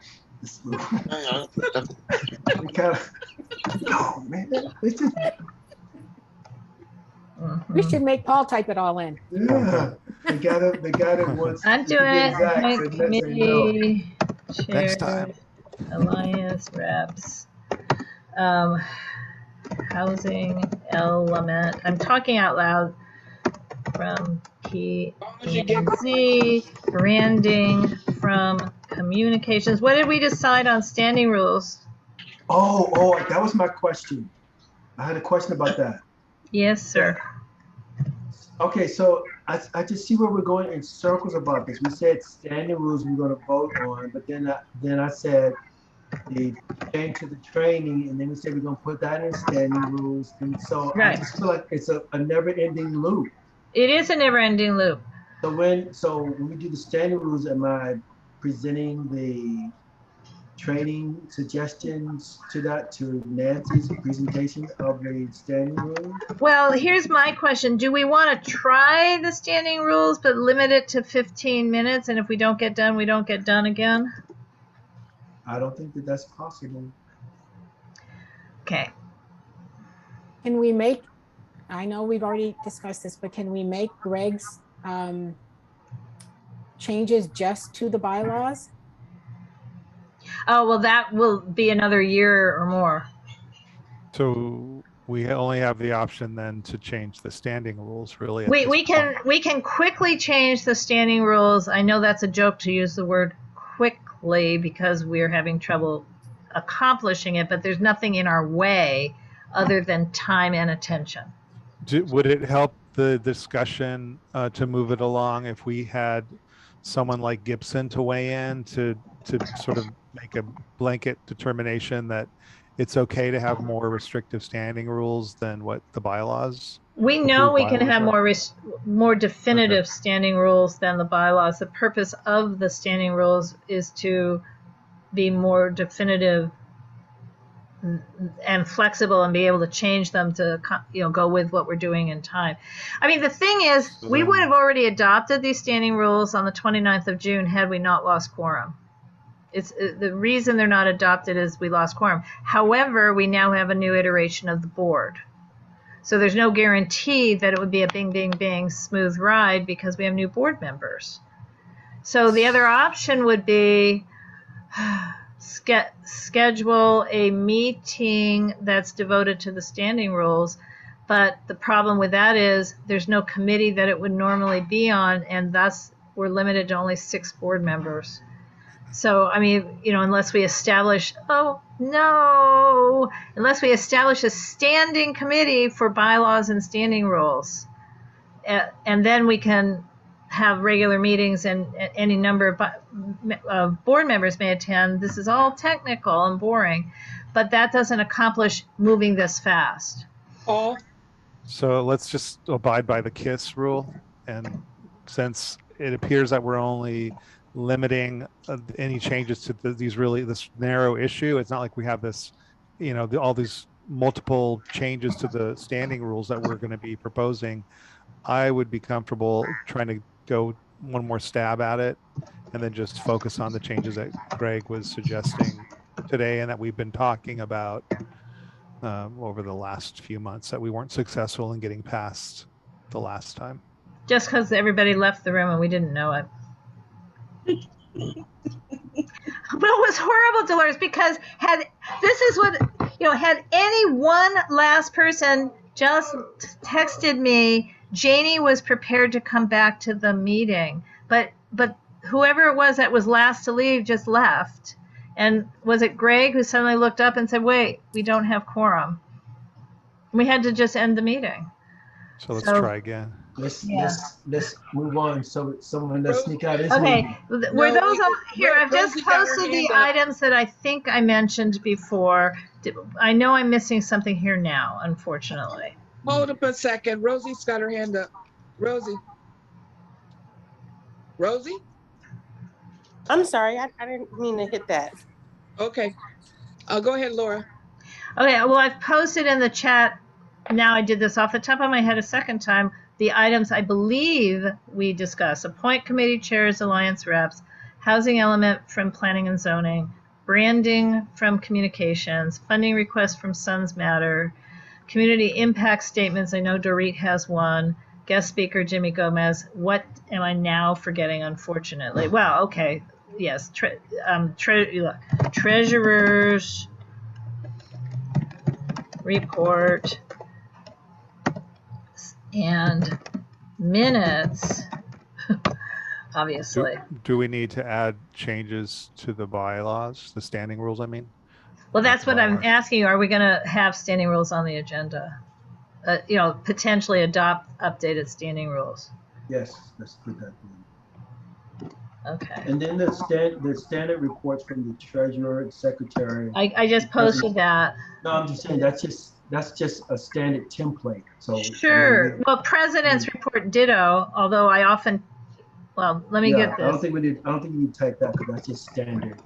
We kind of, no, man. It's just, We should make Paul type it all in. yeah. The guy that wants I'm to doing be it. exact, Joint but let's say no. committee, Next time. chairs, alliance reps, housing element. I'm talking out loud from P&Z, branding from communications. What did we decide on standing rules? Oh, that was my question. I had a question about that. Yes, sir. Okay, so I just see where we're going in circles about this. We said standing rules we're going to vote on, but then I said the change to the training, and then we said we're going to put that in standing rules. And so Right. I just feel like it's a never-ending loop. It is a never-ending loop. So when we do the standing rules, am I presenting the training suggestions to Nancy's presentation of the standing rules? Well, here's my question. Do we want to try the standing rules but limit it to 15 minutes? And if we don't get done, we don't get done again? I don't think that that's possible. Okay. Can we make, I know we've already discussed this, but can we make Greg's changes just to the bylaws? Oh, well, that will be another year or more. So we only have the option then to change the standing rules, really. We can quickly change the standing rules. I know that's a joke to use the word quickly because we're having trouble accomplishing it, but there's nothing in our way other than time and attention. Would it help the discussion to move it along if we had someone like Gibson to weigh in to sort of make a blanket determination that it's okay to have more restrictive standing rules than what the bylaws? We know we can have bylaws more definitive standing rules than the bylaws. The purpose of the standing rules is to be more definitive and flexible and be able to change them to go with what we're doing in time. I mean, the thing is, we would have already adopted these standing rules on the 29th of June had we not lost quorum. The reason they're not adopted is we lost quorum. However, we now have a new iteration of the board. So there's no guarantee that it would be a bing, bing, bing smooth ride because we have new board members. So the other option would be schedule a meeting that's devoted to the standing rules. But the problem with that is there's no committee that it would normally be on, and thus we're limited to only 6 board members. So, I mean, unless we establish, unless we establish a standing committee for bylaws and standing rules, and then we can have regular meetings and any number of board members may attend. This is all technical and boring, but that doesn't accomplish moving this fast. Paul? So let's just abide by the KISS rule. And since it appears that we're only limiting any changes to this narrow issue, it's not like we have this, all these multiple changes to the standing rules that we're going to be proposing. I would be comfortable trying to go one more stab at it and then just focus on the changes that Greg was suggesting today and that we've been talking about over the last few months that we weren't successful in getting past the last time. Just because everybody left the room and we didn't know it. But it was horrible, Dolores, because had any one last person just texted me, Janie was prepared to come back to the meeting, but whoever it was that was last to leave just left. And was it Greg who suddenly looked up and said, wait, we don't have quorum? We had to just end the meeting. So let's So- try again. Let's Yeah. let's move on. So someone let's sneak out of this Okay, meeting. were No, those all here? I've just Rosie got her posted the hand up. items that I think I mentioned before. I know I'm missing something here now, unfortunately. Hold up a second. Rosie's got her hand up. Rosie. Rosie? I'm sorry, I didn't mean to hit that. Okay. Go ahead, Laura. Okay, well, I've posted in the chat. Now I did this off the top of my head a second time. The items I believe we discussed: appoint committee chairs, alliance reps, housing element from planning and zoning, branding from communications, funding request from Suns Matter, community impact statements. I know Dorit has one. Guest speaker Jimmy Gomez. What am I now forgetting? Unfortunately, well, okay, yes, treasurer's report and minutes, obviously. Do we need to add changes to the bylaws, the standing rules, I mean? Well, that's what I'm Bylaws. asking you. Are we going to have standing rules on the agenda? Potentially adopt updated standing rules. Yes, let's put that in. Okay. And then the standard reports from the treasurer and secretary. I just posted that. No, I'm just saying that's just a standard template. So Sure. Well, president's report ditto, although I often, well, let me yeah, get I don't this. think we need to type that because that's just standard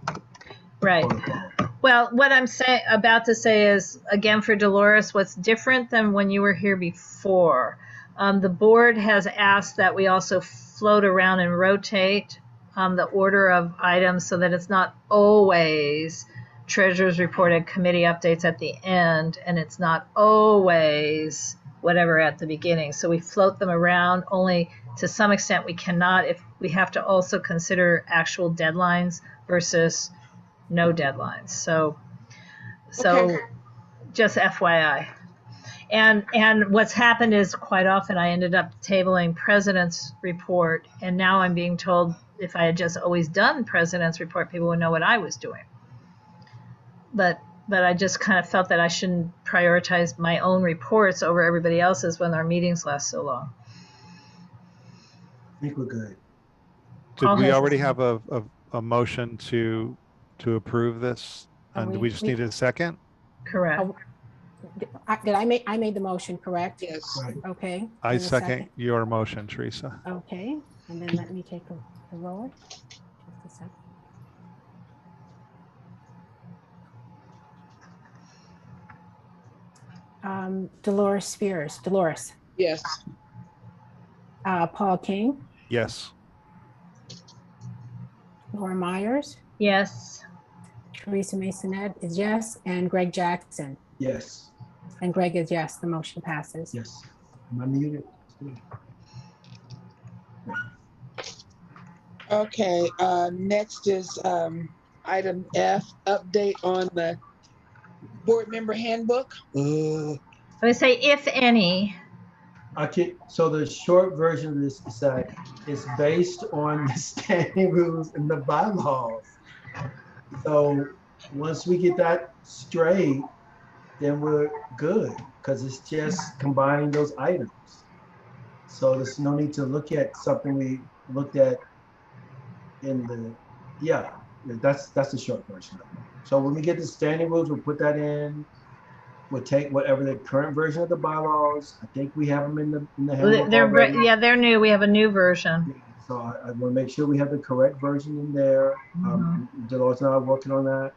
Right. protocol. Well, what I'm about to say is, again, for Dolores, what's different than when you were here before, the board has asked that we also float around and rotate the order of items so that it's not always treasurer's report and committee updates at the end, and it's not always whatever at the beginning. So we float them around. Only to some extent we cannot, if we have to also consider actual deadlines versus no deadlines. So Okay. just FYI. And what's happened is quite often I ended up tabling president's report, and now I'm being told if I had just always done president's report, people would know what I was doing. But I just kind of felt that I shouldn't prioritize my own reports over everybody else's when our meetings last so long. I think we're good. Did All we has- already have a motion to approve this? And do we just need a second? Correct. Oh, I made the motion, correct? Yes. Right. Okay. I and a second your motion, Teresa. Okay, and then let me take a roll. Just a second. Dolores Spears, Dolores, Yes. Paul King, Yes. Laura Myers, Yes. Teresa Masonette is yes, and Greg Jackson. Yes. And Greg is yes, the motion passes. Yes. Am I muted? Okay. Next is item F, update on the board member handbook. I would say if any. So the short version of this is that it's based on the standing rules and the bylaws. So once we get that straight, then we're good because it's just combining those items. So there's no need to look at something we looked at in the, yeah, that's the short version of it. So when we get the standing rules, we'll put that in. We'll take whatever the current version of the bylaws. I think we have them in the handbook already. They're new. We have a new version. So I want to make sure we have the correct version in there. Dolores and I are working on that.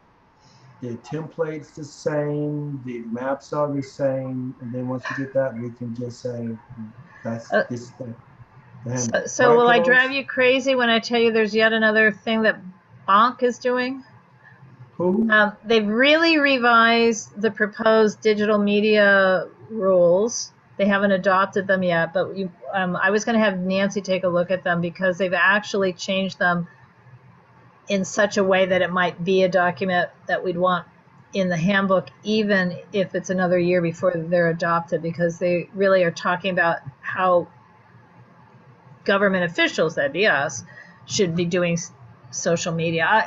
The template's the same, the maps are the same, and then once we get that, we can just say that's this. So will I drive you crazy when I tell you there's yet another thing that Bonk is doing? Who? They've really revised the proposed digital media rules. They haven't adopted them yet, but I was going to have Nancy take a look at them because they've actually changed them in such a way that it might be a document that we'd want in the handbook, even if it's another year before they're adopted, because they really are talking about how government officials, that'd be us, should be doing social media.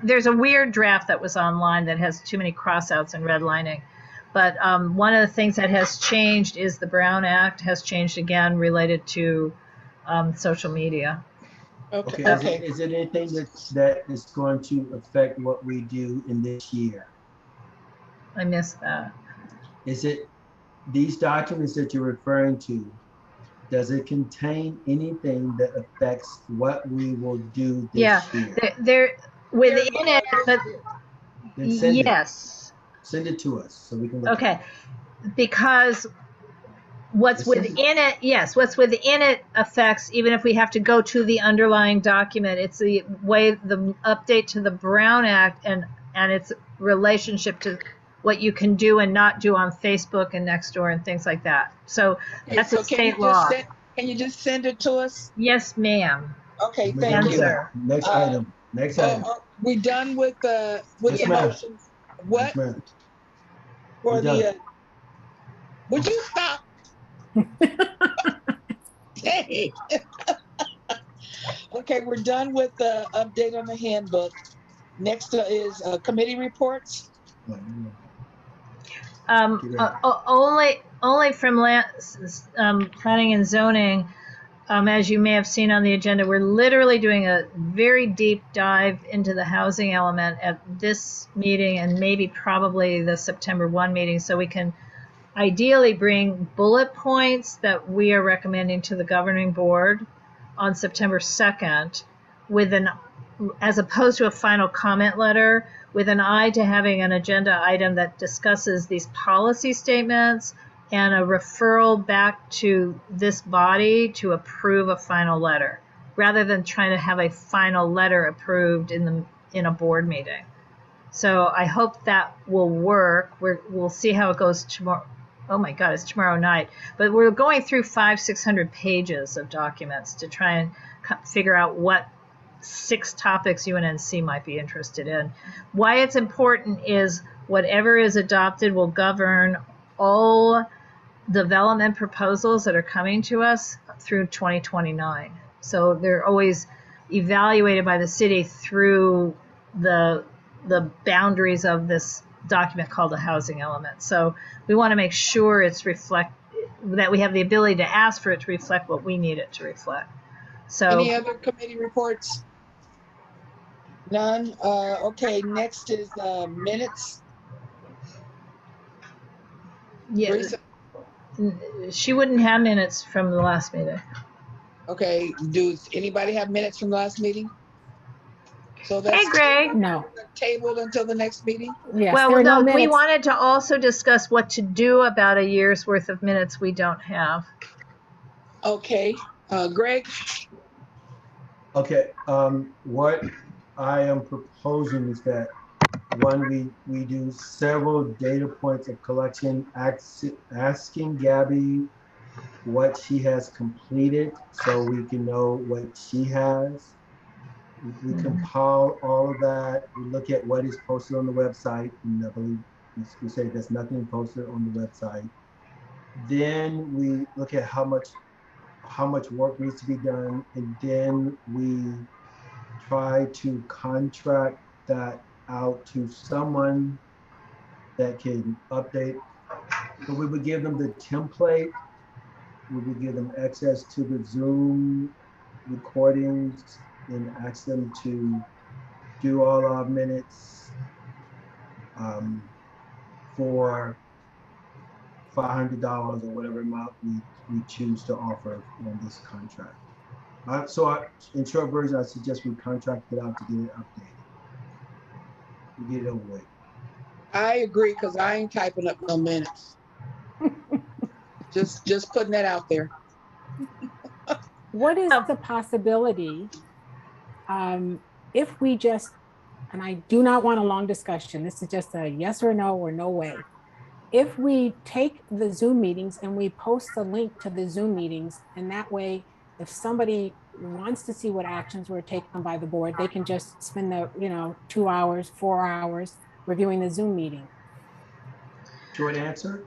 There's a weird draft that was online that has too many crossouts and redlining, But one of the things that has changed is the Brown Act has changed again related to social media. Okay. Okay, Okay. is it anything that is going to affect what we do in this year? I missed that. Is it these documents that you're referring to, does it contain anything that affects what we will do Yeah, this year? they're within it, but Then send it. yes. Send it to us so we can look at Okay, because what's Just send it. within it, yes, what's within it affects, even if we have to go to the underlying document, it's the way the update to the Brown Act and its relationship to what you can do and not do on Facebook and Nextdoor and things like that. So that's a state law. Can you just send it to us? Yes, ma'am. Okay, We're thank done with you. that. Next item. Next item. We done with the Yes, the ma'am. motions? What Yes, ma'am. for We're done. the? Would you stop? Dang. Okay, we're done with the update on the handbook. Next is committee reports. Only from planning and zoning. As you may have seen on the agenda, we're literally doing a very deep dive into the housing element at this meeting and maybe probably the September 1 meeting, so we can ideally bring bullet points that we are recommending to the governing board on September 2nd with as opposed to a final comment letter, with an eye to having an agenda item that discusses these policy statements and a referral back to this body to approve a final letter, rather than trying to have a final letter approved in a board meeting. So I hope that will work. We'll see how it goes tomorrow. Oh my God, it's tomorrow night. But we're going through 500-600 pages of documents to try and figure out what 6 topics UNNC might be interested in. Why it's important is whatever is adopted will govern all development proposals that are coming to us through 2029. So they're always evaluated by the city through the boundaries of this document called the housing element. So we want to make sure that we have the ability to ask for it to reflect what we need it to reflect. So any other committee reports? None. Okay, next is minutes. yeah, Teresa? she wouldn't have minutes from the last meeting. Okay, does anybody have minutes from the last meeting? So that's Hey, Greg. No. tabled until the next meeting? Yes, Well, there are no no, we minutes. wanted to also discuss what to do about a year's worth of minutes we don't have. Okay, Greg? Okay, what I am proposing is that one, we do several data points of collection, asking Gabby what she has completed so we can know what she has. We compile all of that. We look at what is posted on the website, and I believe we say there's nothing posted on the website. Then we look at how much work needs to be done, and then we try to contract that out to someone that can update. So we would give them the template, we would give them access to the Zoom recordings and ask them to do all our minutes for $500 or whatever amount we choose to offer on this contract. In short version, I suggest we contract it out to get it updated. We get it over with. I agree, because I ain't typing up no minutes. just putting that out there. What is the possibility if we just, and I do not want a long discussion, this is just a yes or no way. If we take the Zoom meetings and we post the link to the Zoom meetings, and that way, if somebody wants to see what actions were taken by the board, they can just spend the 2 hours, 4 hours reviewing the Zoom meeting. Short answer?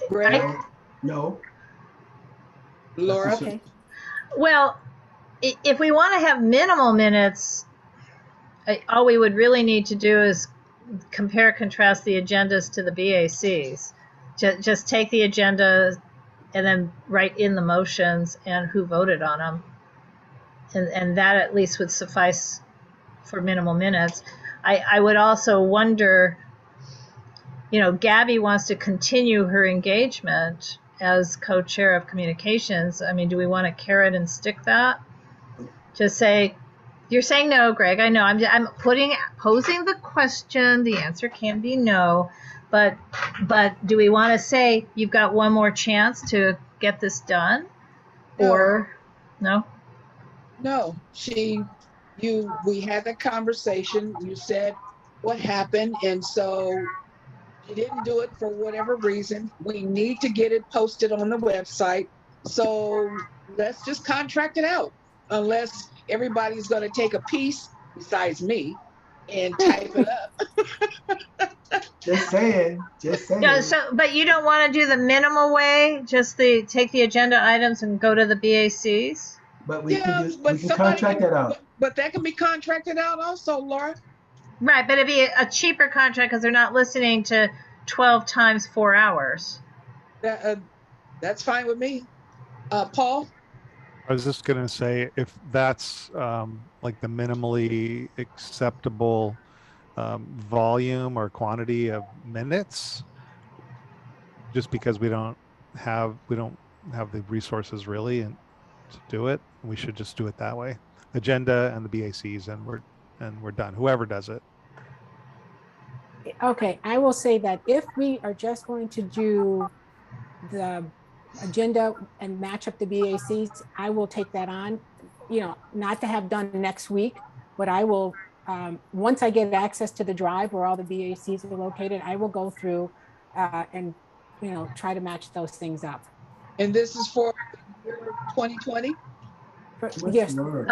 Greg? No. Laura? Okay. Well, if we want to have minimal minutes, all we would really need to do is compare contrast the agendas to the BACs. Just take the agenda and then write in the motions and who voted on them. And that at least would suffice for minimal minutes. I would also wonder, Gabby wants to continue her engagement as co-chair of communications. I mean, do we want to carrot and stick that? Just say, you're saying no, Greg. I know. I'm posing the question. The answer can be no, but do we want to say you've got one more chance to get this done, or no? No, we had the conversation. You said what happened, and so she didn't do it for whatever reason. We need to get it posted on the website. So let's just contract it out, unless everybody's going to take a piece besides me and type it up. Just saying. Yeah. But you don't want to do the minimal way, just take the agenda items and go to the BACs. But we can contract that out. But that can be contracted out also, Laura. Right, but it'd be a cheaper contract because they're not listening to 12 times 4 hours. That's fine with me. Paul? I was just going to say, if that's like the minimally acceptable volume or quantity of minutes, just because we don't have the resources really and to do it, we should just do it that way. Agenda and the BACs, and we're done. Whoever does it. Okay, I will say that if we are just going to do the agenda and match up the BACs, I will take that on, not to have done next week, but I will, once I get access to the drive where all the BACs are located, I will go through and, try to match those things up. And this is for 2020? Yes, the year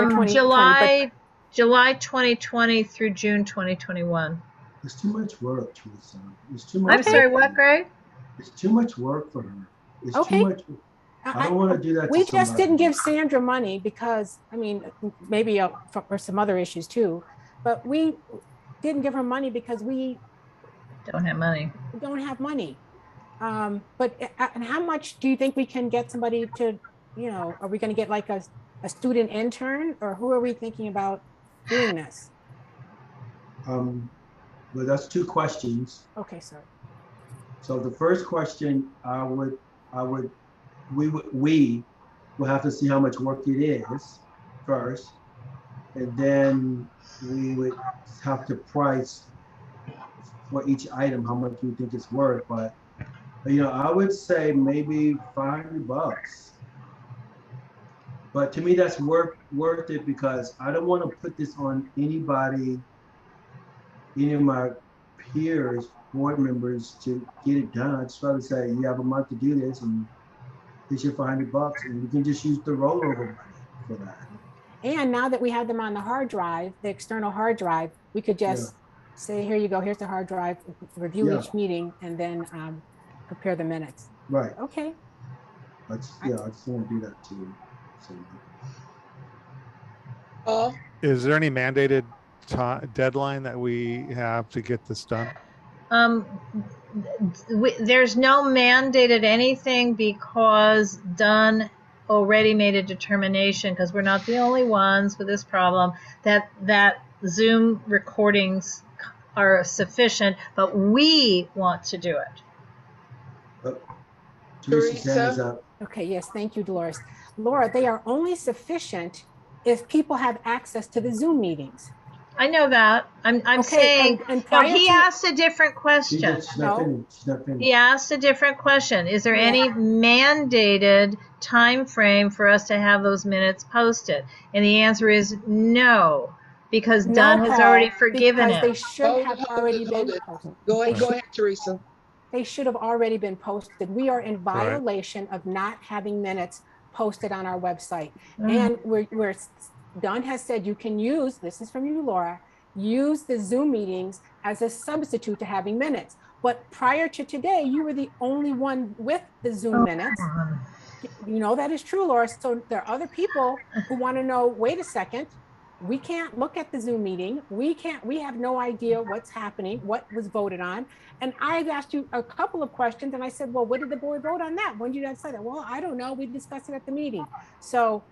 2020, July 2020 through June 2021. It's too much work, Teresa. It's too much. I'm sorry, what, Greg? It's too much work for her. It's okay. Too much. I don't want to do that. We just didn't give Sandra money because, maybe for some other issues too, but we didn't give her money because we don't have money. We don't have money. But and how much do you think we can get somebody to, are we going to get like a student intern, or who are we thinking about doing this? Well, that's two questions. Okay, sir. So the first question, we will have to see how much work it is first, and then we would have to price for each item how much we think it's worth. But I would say maybe $500. But to me, that's worth it, because I don't want to put this on anybody, any of my peers, board members, to get it done. I just rather say you have a month to do this, and it's your $500, and you can just use the rollover money for that. And now that we have them on the hard drive, the external hard drive, we could just say, here you go, here's the hard drive, review each meeting, and then prepare the minutes. Right. Okay. I just want to do that too. So. Is there any mandated deadline that we have to get this done? There's no mandated anything, because Dunn already made a determination, because we're not the only ones with this problem, that Zoom recordings are sufficient, but we want to do it. Teresa? Okay, yes, thank you, Dolores. Laura, they are only sufficient if people have access to the Zoom meetings. I know that. I'm saying, no, he asked a different question. She's not finished. He asked a different question. Is there any mandated time frame for us to have those minutes posted? And the answer is no, because Dunn has already forgiven it. They should have already been posted. Go ahead, Teresa. They should have already been posted. We are in violation of not having minutes posted on our website. And we're Dunn has said you can use, this is from you, Laura, use the Zoom meetings as a substitute to having minutes. But prior to today, you were the only one with the Zoom minutes. That is true, Laura. So there are other people who want to know, wait a second, we can't look at the Zoom meeting. We have no idea what's happening, what was voted on. And I've asked you a couple of questions and I said, well, what did the board vote on that? When did you guys say that? Well, I don't know. We discussed it at the meeting. So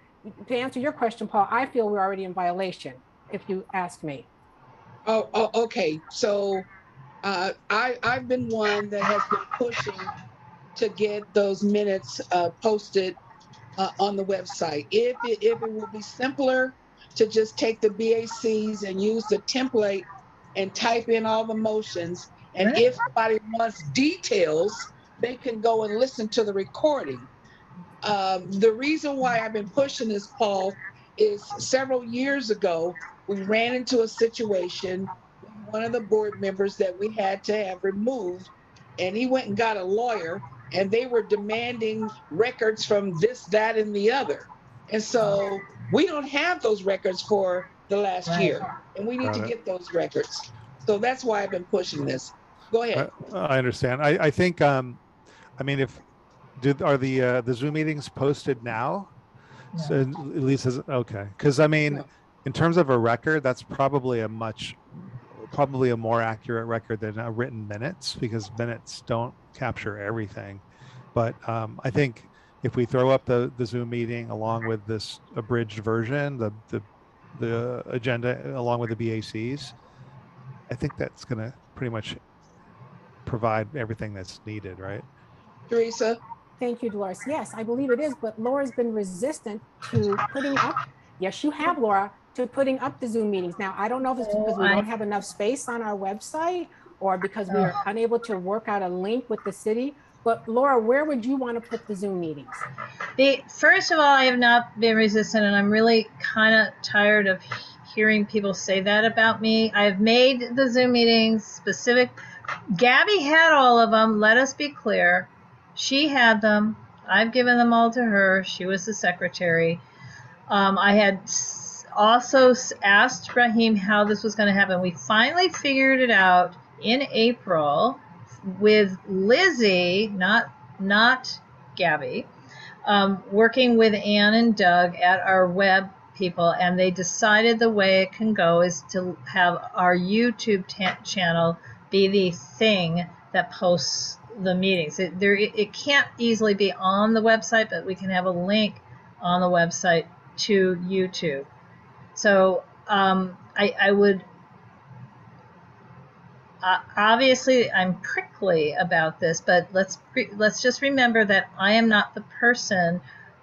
to answer your question, Paul, I feel we're already in violation, if you ask me. Okay. So I've been one that has been pushing to get those minutes posted on the website. If it will be simpler to just take the BACs and use the template and type in all the motions, and Right. if somebody wants details, they can go and listen to the recording. The reason why I've been pushing this, Paul, is several years ago, we ran into a situation with one of the board members that we had to have removed, and he went and got a lawyer, and they were demanding records from this, that, and the other. And so we don't have those records for the last Right. year, and we need Got to it. get those records. So that's why I've been pushing this. Go ahead. I understand. I think, I mean, if, are the Zoom meetings posted now? So No. at least as, okay. Cause I mean, No. in terms of a record, that's probably a more accurate record than a written minutes, because minutes don't capture everything. But I think if we throw up the Zoom meeting along with this abridged version, the agenda along with the BACs, I think that's going to pretty much provide everything that's needed, right? Teresa? Thank you, Dolores. Yes, I believe it is, but Laura's been resistant to putting up, yes, you have, Laura, to putting up the Zoom meetings. Now, I don't know if it's Oh, because we don't have enough space on our website or because we are Oh. unable to work out a link with the city. But Laura, where would you want to put the Zoom meetings? First of all, I have not been resistant, and I'm really kind of tired of hearing people say that about me. I've made the Zoom meetings specific. Gabby had all of them. Let us be clear. She had them. I've given them all to her. She was the secretary. I had also asked Raheem how this was going to happen. We finally figured it out in April with Lizzie, not Gabby, working with Ann and Doug at our web people, and they decided the way it can go is to have our YouTube channel be the thing that posts the meetings. It can't easily be on the website, but we can have a link on the website to YouTube. So I would obviously I'm prickly about this, but let's just remember that I am not the person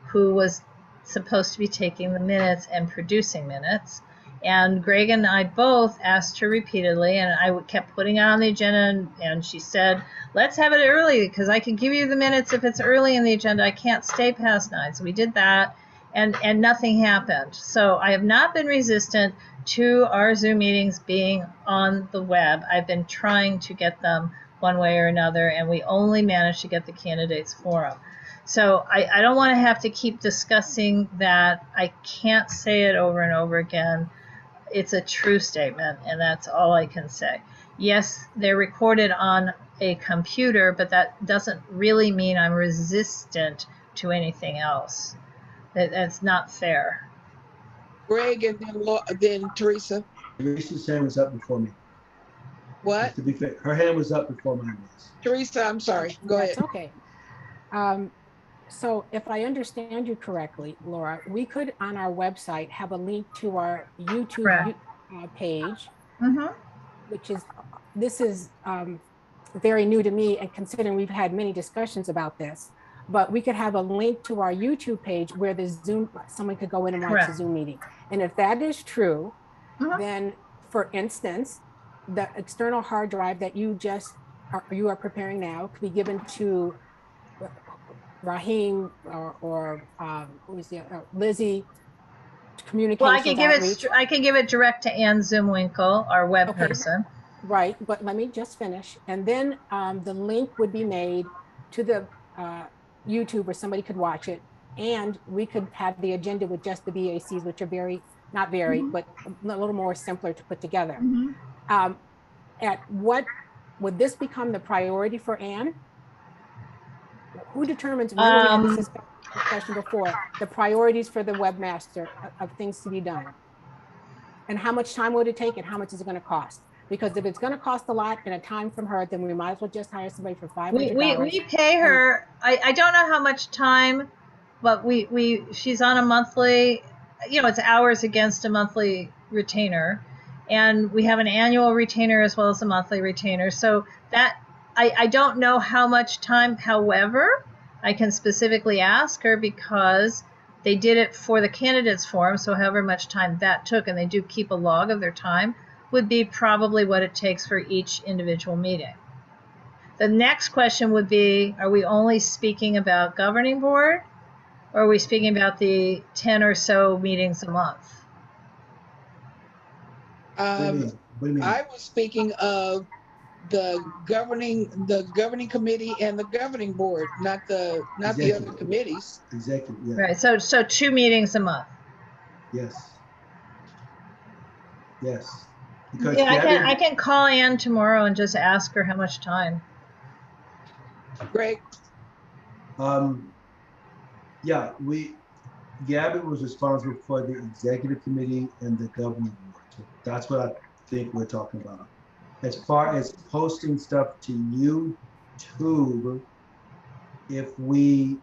who was supposed to be taking the minutes and producing minutes. And Greg and I both asked her repeatedly, and I kept putting it on the agenda, and she said, let's have it early because I can give you the minutes if it's early in the agenda. I can't stay past 9. So we did that, and nothing happened. So I have not been resistant to our Zoom meetings being on the web. I've been trying to get them one way or another, and we only managed to get the candidates forum. So I don't want to have to keep discussing that. I can't say it over and over again. It's a true statement, and that's all I can say. Yes, they're recorded on a computer, but that doesn't really mean I'm resistant to anything else. That's not fair. Greg and then Teresa. Teresa's hand was up before me. What? Just to be fair, her hand was up before mine was. Teresa, I'm sorry. Go That's ahead. okay. So if I understand you correctly, Laura, we could on our website have a link to our YouTube page, which is, this is very new to me, and considering we've had many discussions about this, but we could have a link to our YouTube page where the Zoom, someone could go in and watch the Zoom meeting. And if that is true, then for instance, the external hard drive that you are preparing now could be given to Raheem or who is the Lizzie, communications. Well, I can give it direct to Ann Zumwinkle, our web person. Right, but let me just finish. And then the link would be made to the YouTube where somebody could watch it. And we could have the agenda with just the BACs, which are not very, but a little more simpler to put together. At what, would this become the priority for Ann? Who determines, remember we had this discussion before, the priorities for the webmaster of things to be done? And how much time would it take and how much is it going to cost? Because if it's going to cost a lot and a time from her, then we might as well just hire somebody for $500. We pay her. I don't know how much time, but she's on a monthly, it's hours against a monthly retainer, and we have an annual retainer as well as a monthly retainer. So that I don't know how much time. However, I can specifically ask her because they did it for the candidates forum. So however much time that took, and they do keep a log of their time, would be probably what it takes for each individual meeting. The next question would be, are we only speaking about governing board, or are we speaking about the 10 or so meetings a month? What do you mean? I was speaking of the governing committee and the governing board, not the other committees. Executive, yeah. Right. So 2 meetings a month. Yes. Yes. Because Yeah, I can call Ann tomorrow and just ask her how much time. Greg? Yeah, Gabby was responsible for the executive committee and the governing board. So that's what I think we're talking about. As far as posting stuff to YouTube, if we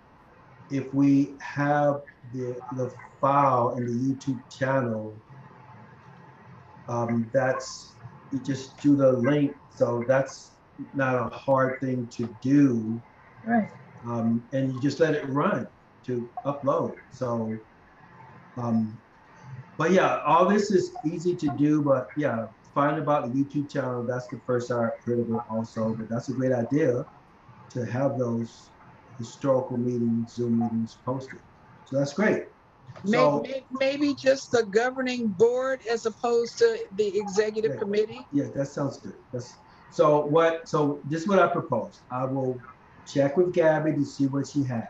have the file in the YouTube channel, that's, you just do the link. So that's not a hard thing to do. Right. And you just let it run to upload. So, but yeah, all this is easy to do, but yeah, find about the YouTube channel. That's the first I heard of it also, but that's a great idea to have those historical meetings, Zoom meetings posted. So that's great. So Maybe just the governing board as opposed to the executive committee. Yeah, that sounds good. So this is what I propose. I will check with Gabby to see what she has.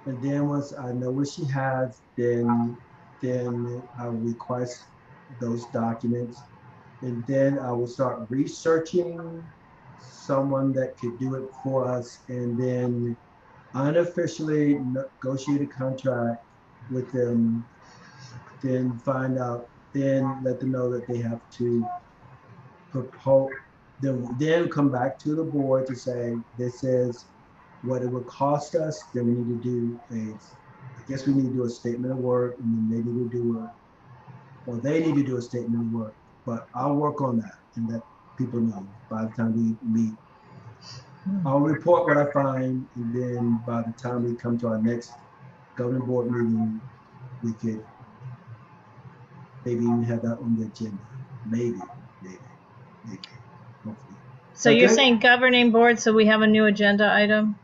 And then once I know what she has, then I'll request those documents. And then I will start researching someone that could do it for us, and then unofficially negotiate a contract with them, then find out, then let them know that they have to propose, then come back to the board to say, this is what it would cost us. Then we need to do I guess we need to do a statement of work, and then they need to do a statement of work. But I'll work on that and let people know by the time we meet. I'll report what I find, and then by the time we come to our next governing board meeting, we could maybe even have that on the agenda. Maybe. Hopefully. So you're saying governing board, so we have a new agenda item?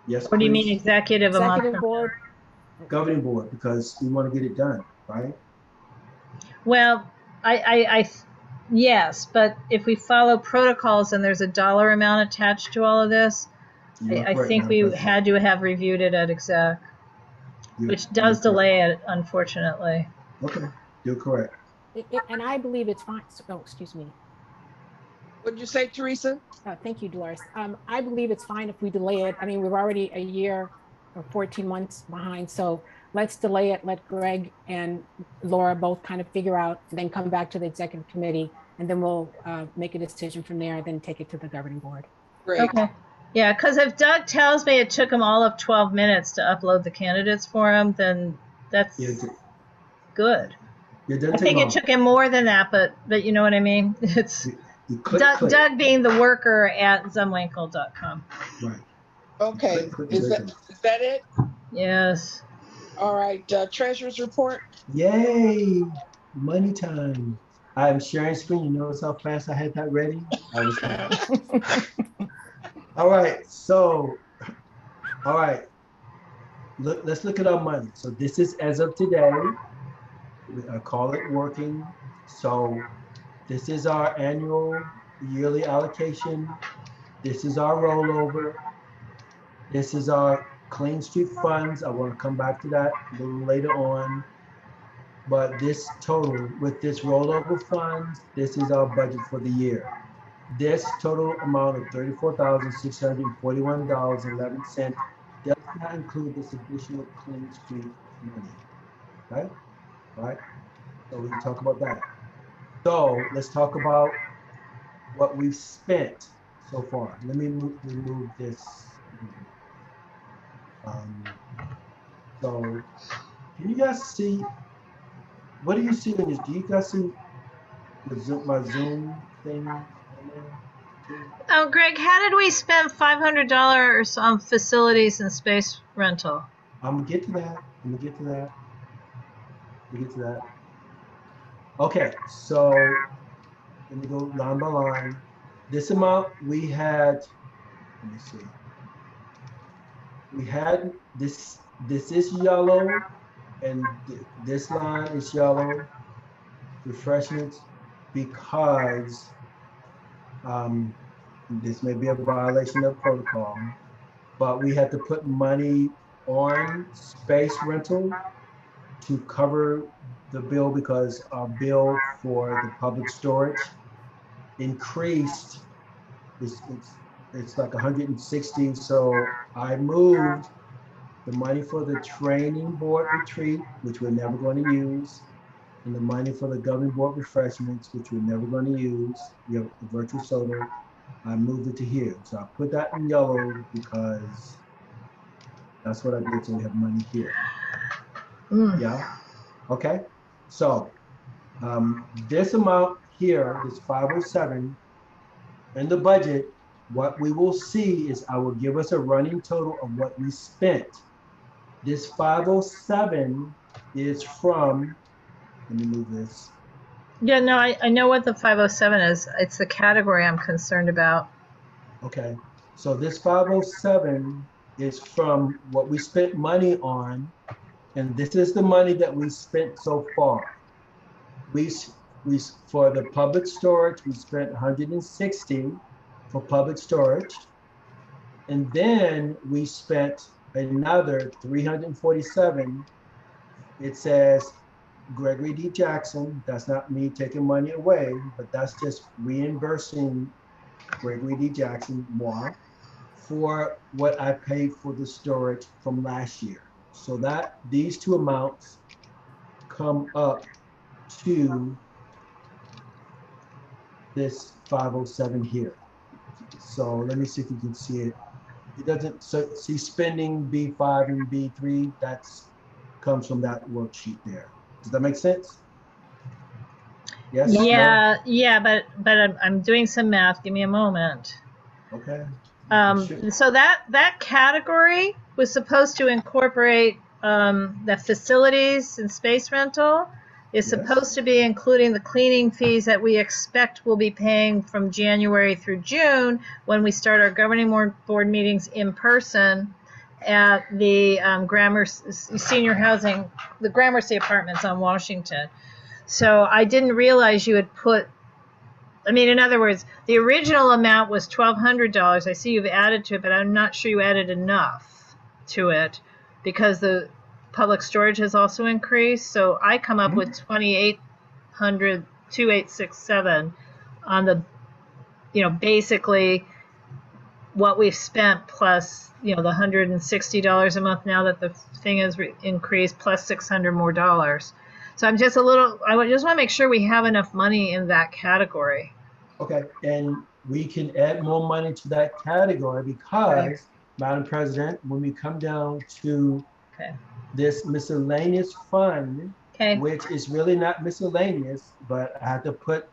Yes. Or do you mean executive board? Governing board, because we want to get it done, right? Well, yes, but if we follow protocols and there's a dollar amount attached to all of this, I think we had to have reviewed it at exec, which does delay it, unfortunately. Okay, you're correct. And I believe it's fine. Oh, excuse me. What did you say, Teresa? Thank you, Dolores. I believe it's fine if we delay it. I mean, we're already a year or 14 months behind. So let's delay it. Let Greg and Laura both kind of figure out, then come back to the executive committee, and then we'll make a decision from there, then take it to the governing board. Great. Okay. Yeah, because if Doug tells me it took him all of 12 minutes to upload the candidates for him, then that's good. I think it took him more than that, but you know what I mean? It's Doug being the worker at zumwinkle.com. Right. Okay. Is that it? Yes. All right. Treasurer's report. Yay! Money time. I'm sharing screen. You notice how fast I had that ready? I was All right. So, let's look at our money. So this is as of today. I call it working. So this is our annual yearly allocation. This is our rollover. This is our Clean Street funds. I want to come back to that a little later on. But this total, with this rollover funds, this is our budget for the year. This total amount of $34,641.11 does not include this additional Clean Street money. Right? So we can talk about that. So let's talk about what we've spent so far. Let me remove this. Um, so can you guys see, what do you see in this? Do you guys see my Zoom thing on there too? Oh, Greg, how did we spend $500 on facilities and space rental? I'm gonna get to that. I'm gonna get to that. We get to that. Okay, so let me go line by line. This amount we had, let me see. We had this, this is yellow, and this line is yellow, refreshments, because this may be a violation of protocol, but we had to put money on space rental to cover the bill because our bill for the public storage increased. It's like 160. So I moved the money for the training board retreat, which we're never going to use, and the money for the governing board refreshments, which we're never going to use, the virtual soda. I moved it to here. So I put that in yellow because that's what I did. So we have money here. Yeah. Okay. So this amount here, this 507 in the budget, what we will see is I will give us a running total of what we spent. This 507 is from, let me move this. Yeah, no, I know what the 507 is. It's the category I'm concerned about. Okay. So this 507 is from what we spent money on, and this is the money that we spent so far. We, we for the public storage, we spent 160 for public storage. And then we spent another 347. It says Gregory D. Jackson. That's not me taking money away, but that's just reimbursing Gregory D. Jackson more for what I paid for the storage from last year. So that these two amounts come up to this 507 here. So let me see if you can see it. It doesn't, so see spending B5 and B3, that's comes from that worksheet there. Does that make sense? Yes? Yeah, no? Yeah, but I'm doing some math. Give me a moment. Okay. So that category was supposed to incorporate the facilities and space rental. Is supposed to be including the cleaning fees that we expect we'll be paying from January through June when we start our governing board meetings in person at the senior housing, the Gramercy Apartments on Washington. So I didn't realize you had put, I mean, in other words, the original amount was $1,200. I see you've added to it, but I'm not sure you added enough to it because the public storage has also increased. So I come up with 2,800, 2,867 on the, basically what we've spent plus, the $160 a month now that the thing has increased plus $600 more dollars. So I just want to make sure we have enough money in that category. Okay, and we can add more money to that category because, Madam President, when we come down to this miscellaneous fund, which is really not miscellaneous, but I have to put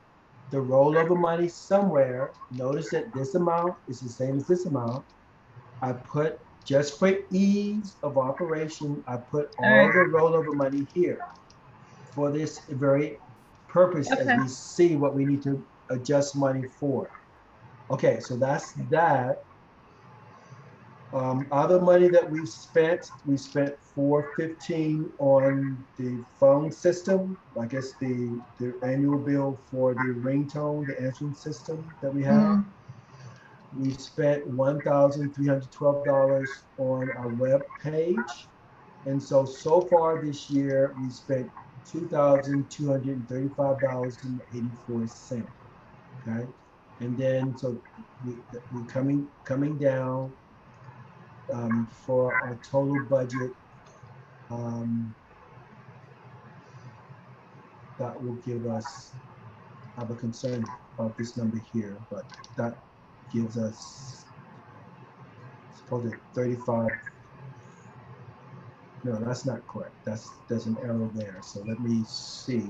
the rollover money somewhere. Notice that this amount is the same as this amount. I put, just for ease of operation, I put all the rollover money here for this very purpose as we see what we need to adjust money for. Okay, so that's that. Other money that we spent $415 on the phone system. I guess the annual bill for the ringtone, the answering system that we have. We spent $1,312 on our web page. And so far this year, we spent $2,235.84. Okay. And then, so we're coming down for our total budget. that will give us, I have a concern about this number here, but that gives us, suppose it 35. No, that's not correct. There's an error there. So let me see.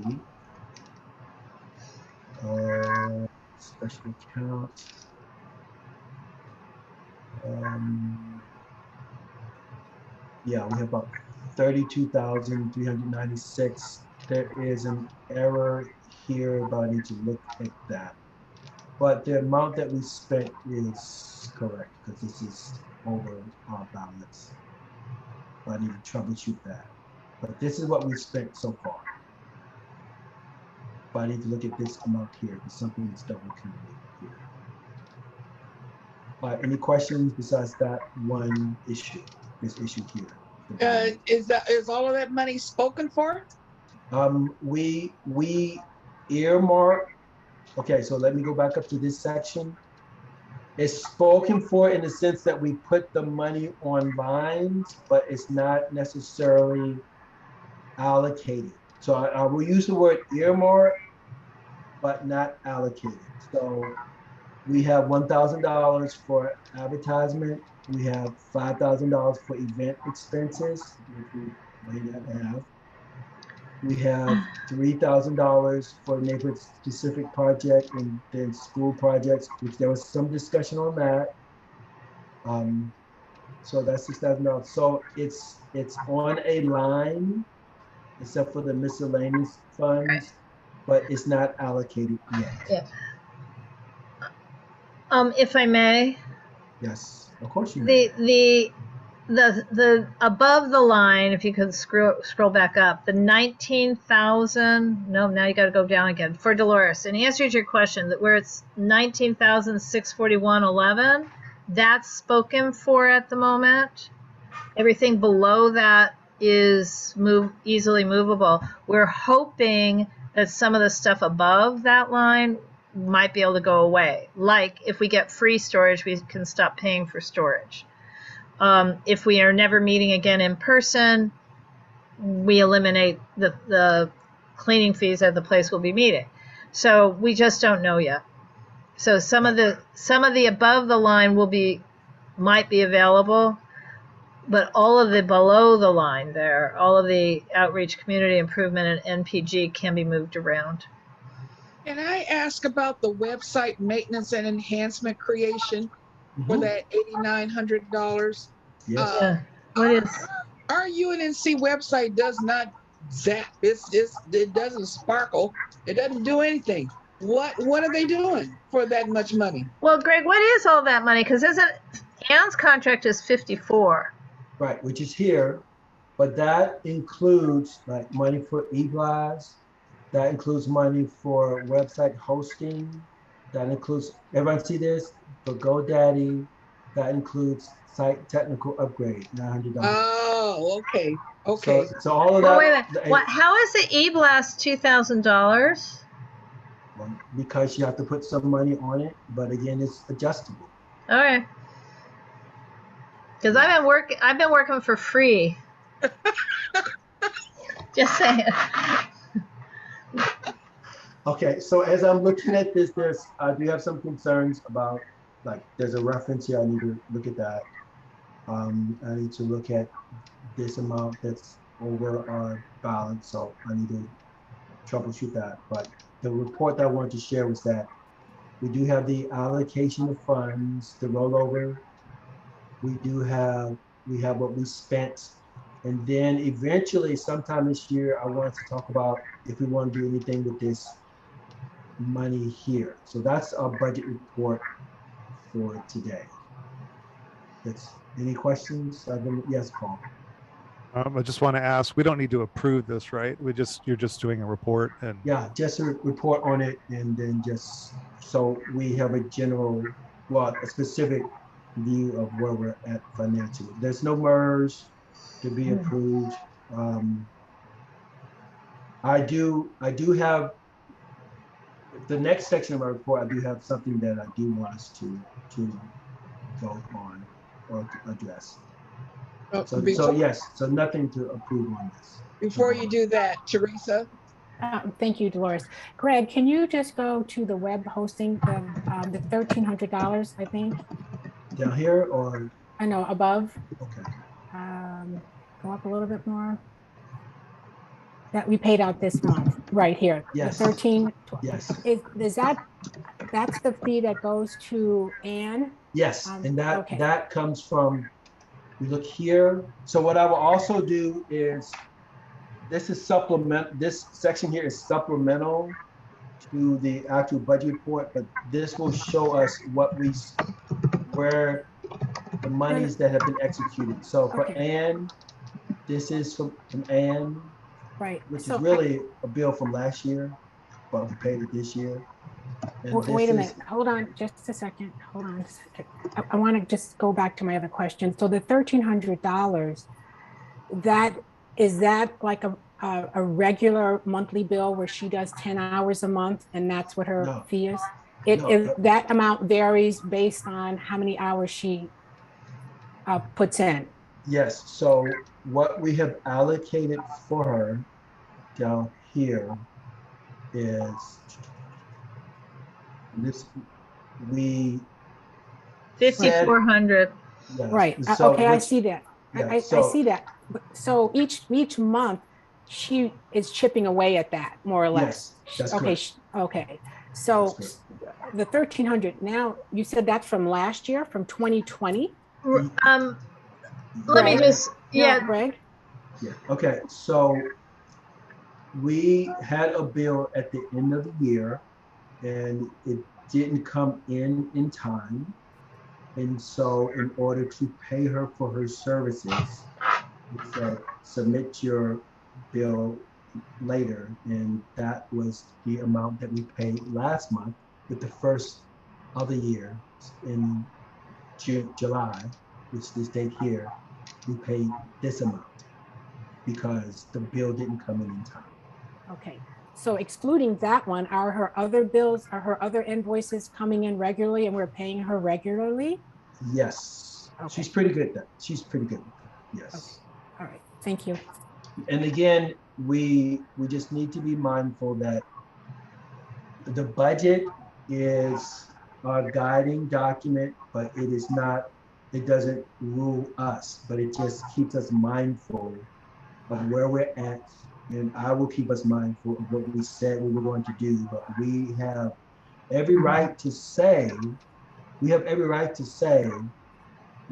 Special account. Yeah, we have about 32,396. There is an error here, but I need to look at that. But the amount that we spent is correct because this is over our balance. But I need to troubleshoot that. But this is what we spent so far. But I need to look at this amount here because something is double counted here. Any questions besides that one issue, this issue here? Is all of that money spoken for? We earmark. Okay, so let me go back up to this section. It's spoken for in the sense that we put the money on lines, but it's not necessarily allocated. So I will use the word earmark, but not allocated. So we have $1,000 for advertisement. We have $5,000 for event expenses, which we may not have. We have $3,000 for neighborhood specific project and then school projects, which there was some discussion on that. So that's $6,000. So it's on a line, except for the miscellaneous funds, but it's not allocated yet. Yeah. If I may. Yes, of course you may. The above the line, if you could scroll back up, the 19,000. No, now you got to go down again for Dolores. In answer to your question, that where it's 19,641.11, that's spoken for at the moment. Everything below that is easily movable. We're hoping that some of the stuff above that line might be able to go away. Like if we get free storage, we can stop paying for storage. If we are never meeting again in person, we eliminate the cleaning fees at the place we'll be meeting. So we just don't know yet. So some of the above the line might be available, but all of the below the line there, all of the outreach, community improvement, and NPG can be moved around. Can I ask about the website maintenance and enhancement creation for that $8,900? Yeah. What is? Our UNNC website does not zap. It doesn't sparkle. It doesn't do anything. What are they doing for that much money? Well, Greg, what is all that money? Because Ann's contract is 54. Right, which is here, but that includes like money for e-blast. That includes money for website hosting. That includes, everyone see this? For GoDaddy. That includes site technical upgrade, $900. Oh, okay. So all of that. Wait a minute. How is the e-blast $2,000? Well, because you have to put some money on it, but again, it's adjustable. All right. Because I've been working for free. Just saying. Okay, so as I'm looking at this, I do have some concerns about, like, there's a reference here. I need to look at that. I need to look at this amount that's over our balance, so I need to troubleshoot that. But the report that I wanted to share was that we do have the allocation of funds, the rollover. We have what we spent. And then eventually, sometime this year, I wanted to talk about if we want to do anything with this money here. So that's our budget report for today. Any questions? Yes, Paul. I just want to ask, we don't need to approve this, right? You're just doing a report and. Yeah, just a report on it, and then just so we have a specific view of where we're at financially. There's no MERS to be approved. I do have the next section of my report. I do have something that I do want us to vote on or to address. So yes, so nothing to approve on this. Before you do that, Teresa, Thank you, Dolores. Greg, can you just go to the web hosting, the $1,300, I think? Down here or, I know, above. okay, Go up a little bit more. That we paid out this month, right here. Yes. The 13, yes, is that's the fee that goes to Anne? yes. And Okay. that comes from, we look here. So what I will also do is, this section here is supplemental to the actual budget report, but this will show us where the monies that have been executed. So for Okay. Ann, this is from Ann, Right. which So is really a bill from last year, but we paid it this year. And this wait a is, minute. Hold on just a second. Hold on a second. I want to just go back to my other question. So the $1,300, is that like a regular monthly bill where she does 10 hours a month and that's what her no, fee is? no, That amount varies based on how many hours she puts in. yes. So what we have allocated for her down here is this, we said, 5,400. yes. Right. So Okay, I see that. yeah, I see that. So each month she is chipping away at that more or less. yes, that's Okay. correct. Okay. So That's the 1,300, now you said that's from last year, from 2020? Let me Greg? just, yeah. No, Greg? Yeah. Okay. So we had a bill at the end of the year and it didn't come in time. And so in order to pay her for her services, we said, submit your bill later. And that was the amount that we paid last month with the first of the year in July, which this date here, we paid this amount because the bill didn't come in time. Okay. So excluding that one, are her other bills, are her other invoices coming in regularly and we're paying her regularly? Yes, Okay. she's pretty good. She's pretty good. Yes. Okay. All right. Thank you. And again, we just need to be mindful that the budget is our guiding document, but it is not, it doesn't rule us, but it just keeps us mindful of where we're at. And I will keep us mindful of what we said we were going to do, but we have every right to say, we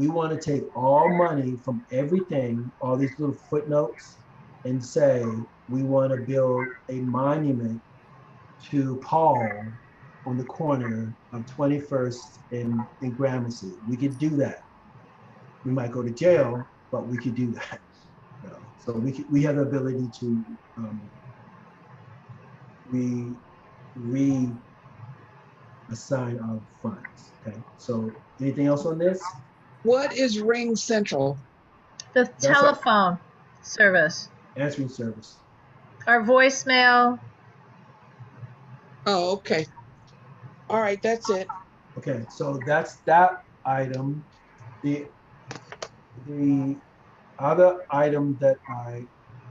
want to take all money from everything, all these little footnotes, and say we want to build a monument to Paul on the corner of 21st and Gramercy. We could do that. We might go to jail, but we could do that. So we have the ability to reassign our funds. Okay. So anything else on this? What is Ring Central? The telephone service. Answering service. Our voicemail. Oh, okay. All right, that's it. Okay, so that's that item. The other item that I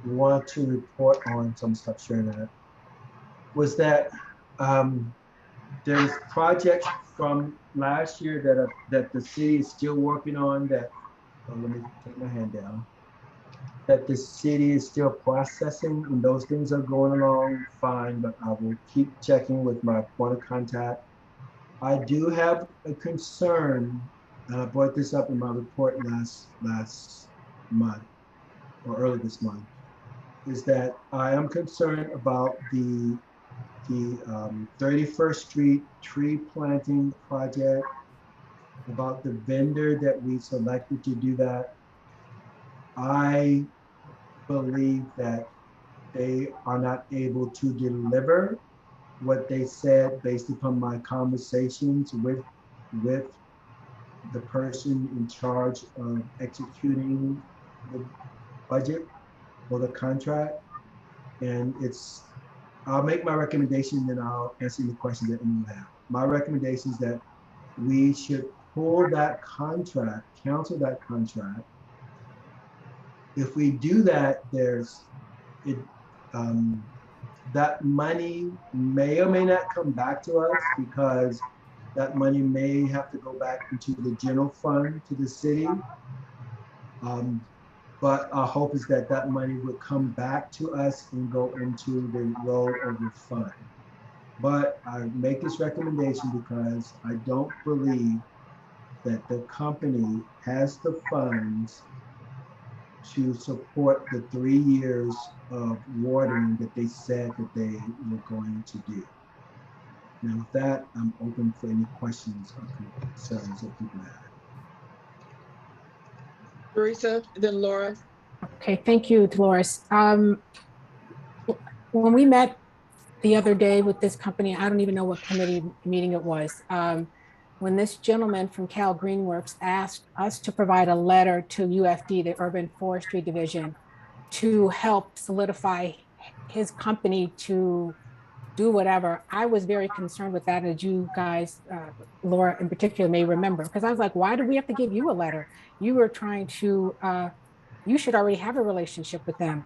want to report on, some stuff sharing that, was that there's projects from last year that the city is still working on that, let me take my hand down, that the city is still processing, and those things are going along fine, but I will keep checking with my point of contact. I do have a concern, and I brought this up in my report last month or early this month, is that I am concerned about the 31st Street tree planting project, about the vendor that we selected to do that. I believe that they are not able to deliver what they said based upon my conversations with the person in charge of executing the budget or the contract. And I'll make my recommendation, then I'll answer the question that you have. My recommendation is that we should pull that contract, cancel that contract. If we do that, that money may or may not come back to us because that money may have to go back into the general fund to the city. But our hope is that that money would come back to us and go into the rollover fund. But I make this recommendation because I don't believe that the company has the funds to support the 3 years of watering that they said that they were going to do. Now with that, I'm open for any questions or concerns that people have. Teresa, then Laura. Okay, thank you, Dolores. When we met the other day with this company, I don't even know what committee meeting it was. When this gentleman from Cal Greenworks asked us to provide a letter to UFD, the Urban Forestry Division, to help solidify his company to do whatever, I was very concerned with that, as you guys, Laura in particular, may remember, because I was like, why do we have to give you a letter? You were trying to, you should already have a relationship with them.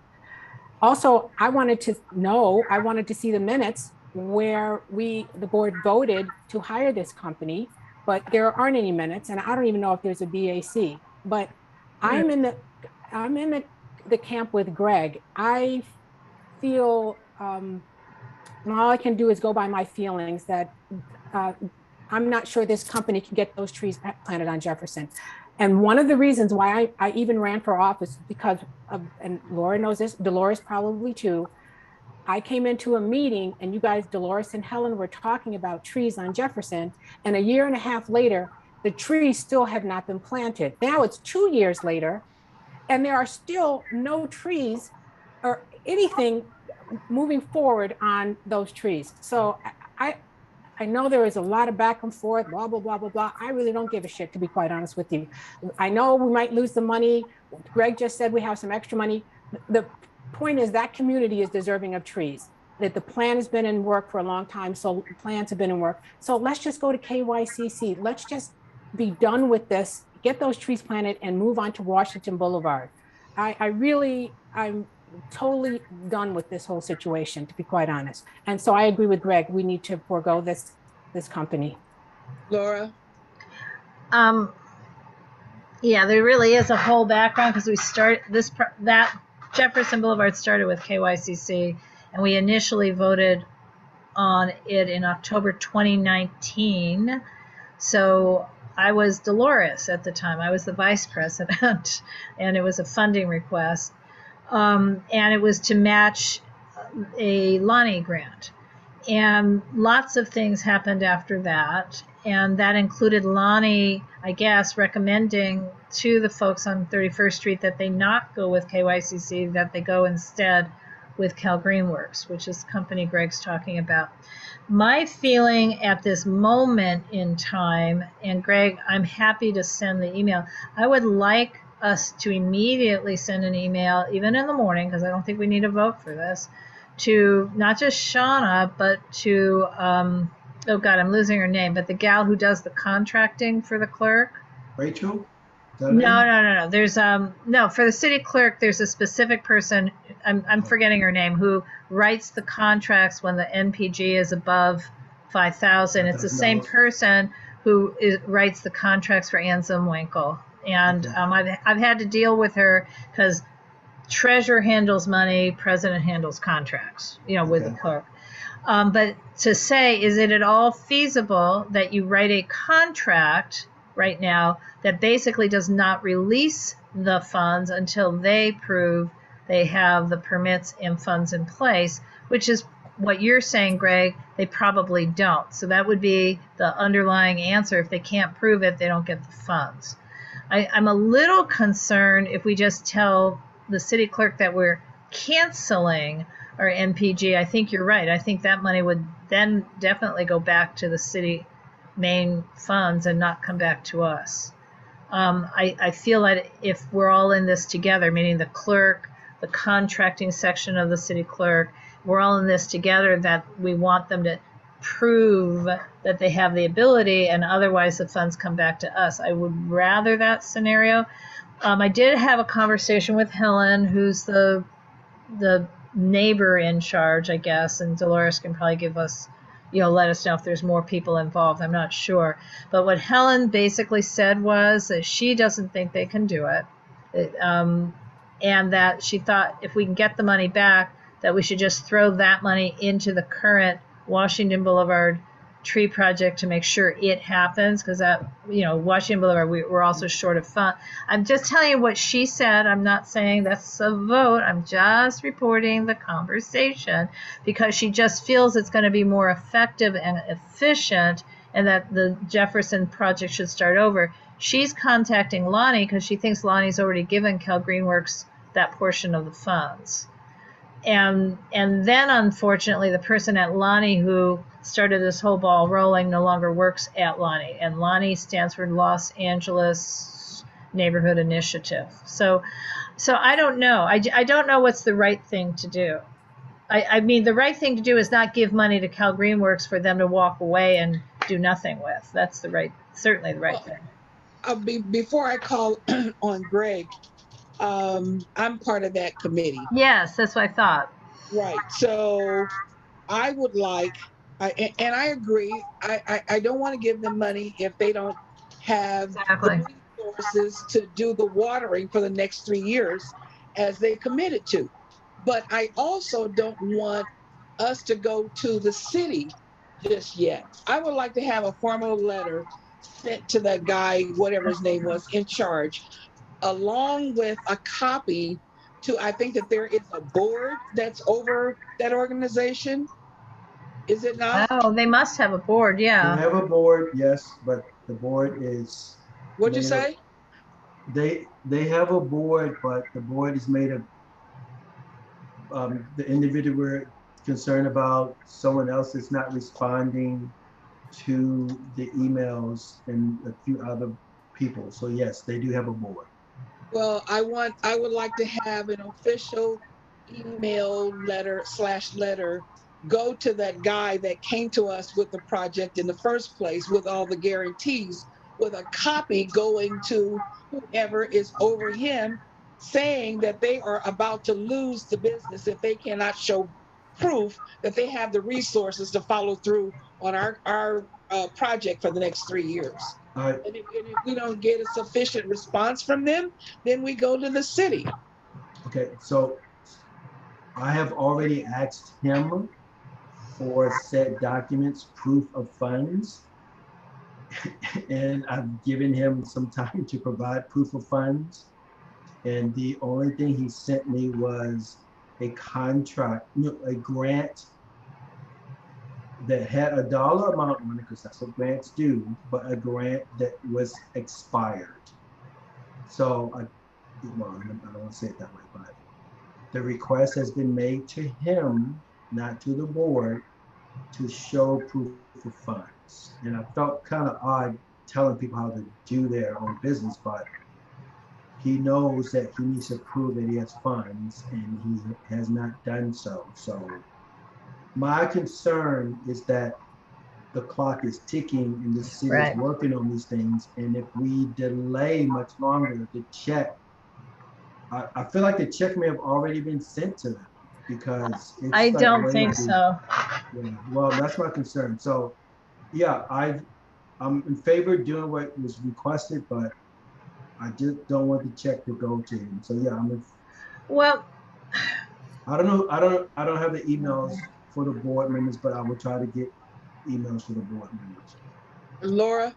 Also, I wanted to see the minutes where the board voted to hire this company, but there aren't any minutes, and I don't even know if there's a BAC. But I'm in the camp with Greg. I feel, and all I can do is go by my feelings that uh, I'm not sure this company can get those trees planted on Jefferson. And one of the reasons why I even ran for office because of, and Laura knows this, Dolores probably too, I came into a meeting and you guys, Dolores and Helen, were talking about trees on Jefferson. And a year and a half later, the trees still have not been planted. Now it's 2 years later, and there are still no trees or anything moving forward on those trees. So I know there is a lot of back and forth, blah, blah, blah, blah, blah. I really don't give a shit, to be quite honest with you. I know we might lose the money. Greg just said we have some extra money. The point is that community is deserving of trees, that the plan has been in work for a long time. So plans have been in work. So let's just go to KYCC. Let's just be done with this, get those trees planted and move on to Washington Boulevard. I'm totally done with this whole situation, to be quite honest. And so I agree with Greg. We need to forego this company. Laura. Yeah, there really is a whole background because that Jefferson Boulevard started with KYCC, and we initially voted on it in October 2019. So I was Dolores at the time. I was the vice president, and it was a funding request. And it was to match a Lonnie grant. And lots of things happened after that. And that included Lonnie, I guess, recommending to the folks on 31st Street that they not go with KYCC, that they go instead with Cal Greenworks, which is the company Greg's talking about. My feeling at this moment in time, and Greg, I'm happy to send the email, I would like us to immediately send an email, even in the morning, because I don't think we need a vote for this, to not just Shauna, but to, oh God, I'm losing her name, but the gal who does the contracting for the clerk. Rachel? No. There's no, for the city clerk, there's a specific person, I'm forgetting her name, who writes the contracts when the NPG is above 5,000. It's the same person who writes the contracts for Ann Zumwinkle. And I've had to deal with her because treasurer handles money, president handles contracts, with the clerk. But to say, is it at all feasible that you write a contract right now that basically does not release the funds until they prove they have the permits and funds in place, which is what you're saying, Greg, they probably don't. So that would be the underlying answer. If they can't prove it, they don't get the funds. I'm a little concerned if we just tell the city clerk that we're canceling our NPG. I think you're right. I think that money would then definitely go back to the city main funds and not come back to us. I feel that if we're all in this together, meaning the clerk, the contracting section of the city clerk, we're all in this together, that we want them to prove that they have the ability, and otherwise the funds come back to us. I would rather that scenario. I did have a conversation with Helen, who's the neighbor in charge, I guess, and Dolores can probably give us, let us know if there's more people involved. I'm not sure. But what Helen basically said was that she doesn't think they can do it. And that she thought if we can get the money back, that we should just throw that money into the current Washington Boulevard tree project to make sure it happens, because that, Washington Boulevard, we're also short of fund. I'm just telling you what she said. I'm not saying that's a vote. I'm just reporting the conversation, because she just feels it's going to be more effective and efficient, and that the Jefferson project should start over. She's contacting Lonnie because she thinks Lonnie's already given Cal Greenworks that portion of the funds. And then, unfortunately, the person at Lonnie who started this whole ball rolling no longer works at Lonnie. And Lonnie stands for Los Angeles Neighborhood Initiative. So I don't know. I don't know what's the right thing to do. I mean, the right thing to do is not give money to Cal Greenworks for them to walk away and do nothing with. That's certainly the right thing. Before I call on Greg, I'm part of that committee. Yes, that's what I thought. Right. So I would like, and I agree, I don't want to give them money if they don't have Exactly. the resources to do the watering for the next 3 years as they committed to. But I also don't want us to go to the city just yet. I would like to have a formal letter sent to that guy, whatever his name was, in charge, along with a copy to, I think that there is a board that's over that organization. Is it not? Oh, they must have a board, They yeah. have a board, yes, but the board is. What'd you say? They have a board, but the board is made of the individual we're concerned about, someone else is not responding to the emails, and a few other people. So yes, they do have a board. Well, I would like to have an official email letter go to that guy that came to us with the project in the first place with all the guarantees, with a copy going to whoever is over him, saying that they are about to lose the business if they cannot show proof that they have the resources to follow through on our project for the next 3 years. And if we don't get a sufficient response from them, then we go to the city. Okay, so I have already asked him for said documents, proof of funds, and I've given him some time to provide proof of funds. And the only thing he sent me was a contract, a grant that had a dollar amount on it, because that's what grants do, but a grant that was expired. So I don't want to say it that way, but the request has been made to him, not to the board, to show proof of funds. And I felt kind of odd telling people how to do their own business, but he knows that he needs to prove that he has funds, and he has not done so. So my concern is that the clock is ticking and the city is working on these things. And if we delay much longer, the check, I feel like the check may have already been sent to them, because it's I don't think so. Yeah, well, that's my concern. So yeah, I'm in favor of doing what was requested, but I just don't want the check to go to him. So yeah, well, I don't know. I don't have the emails for the board members, but I will try to get emails for the board members. Laura?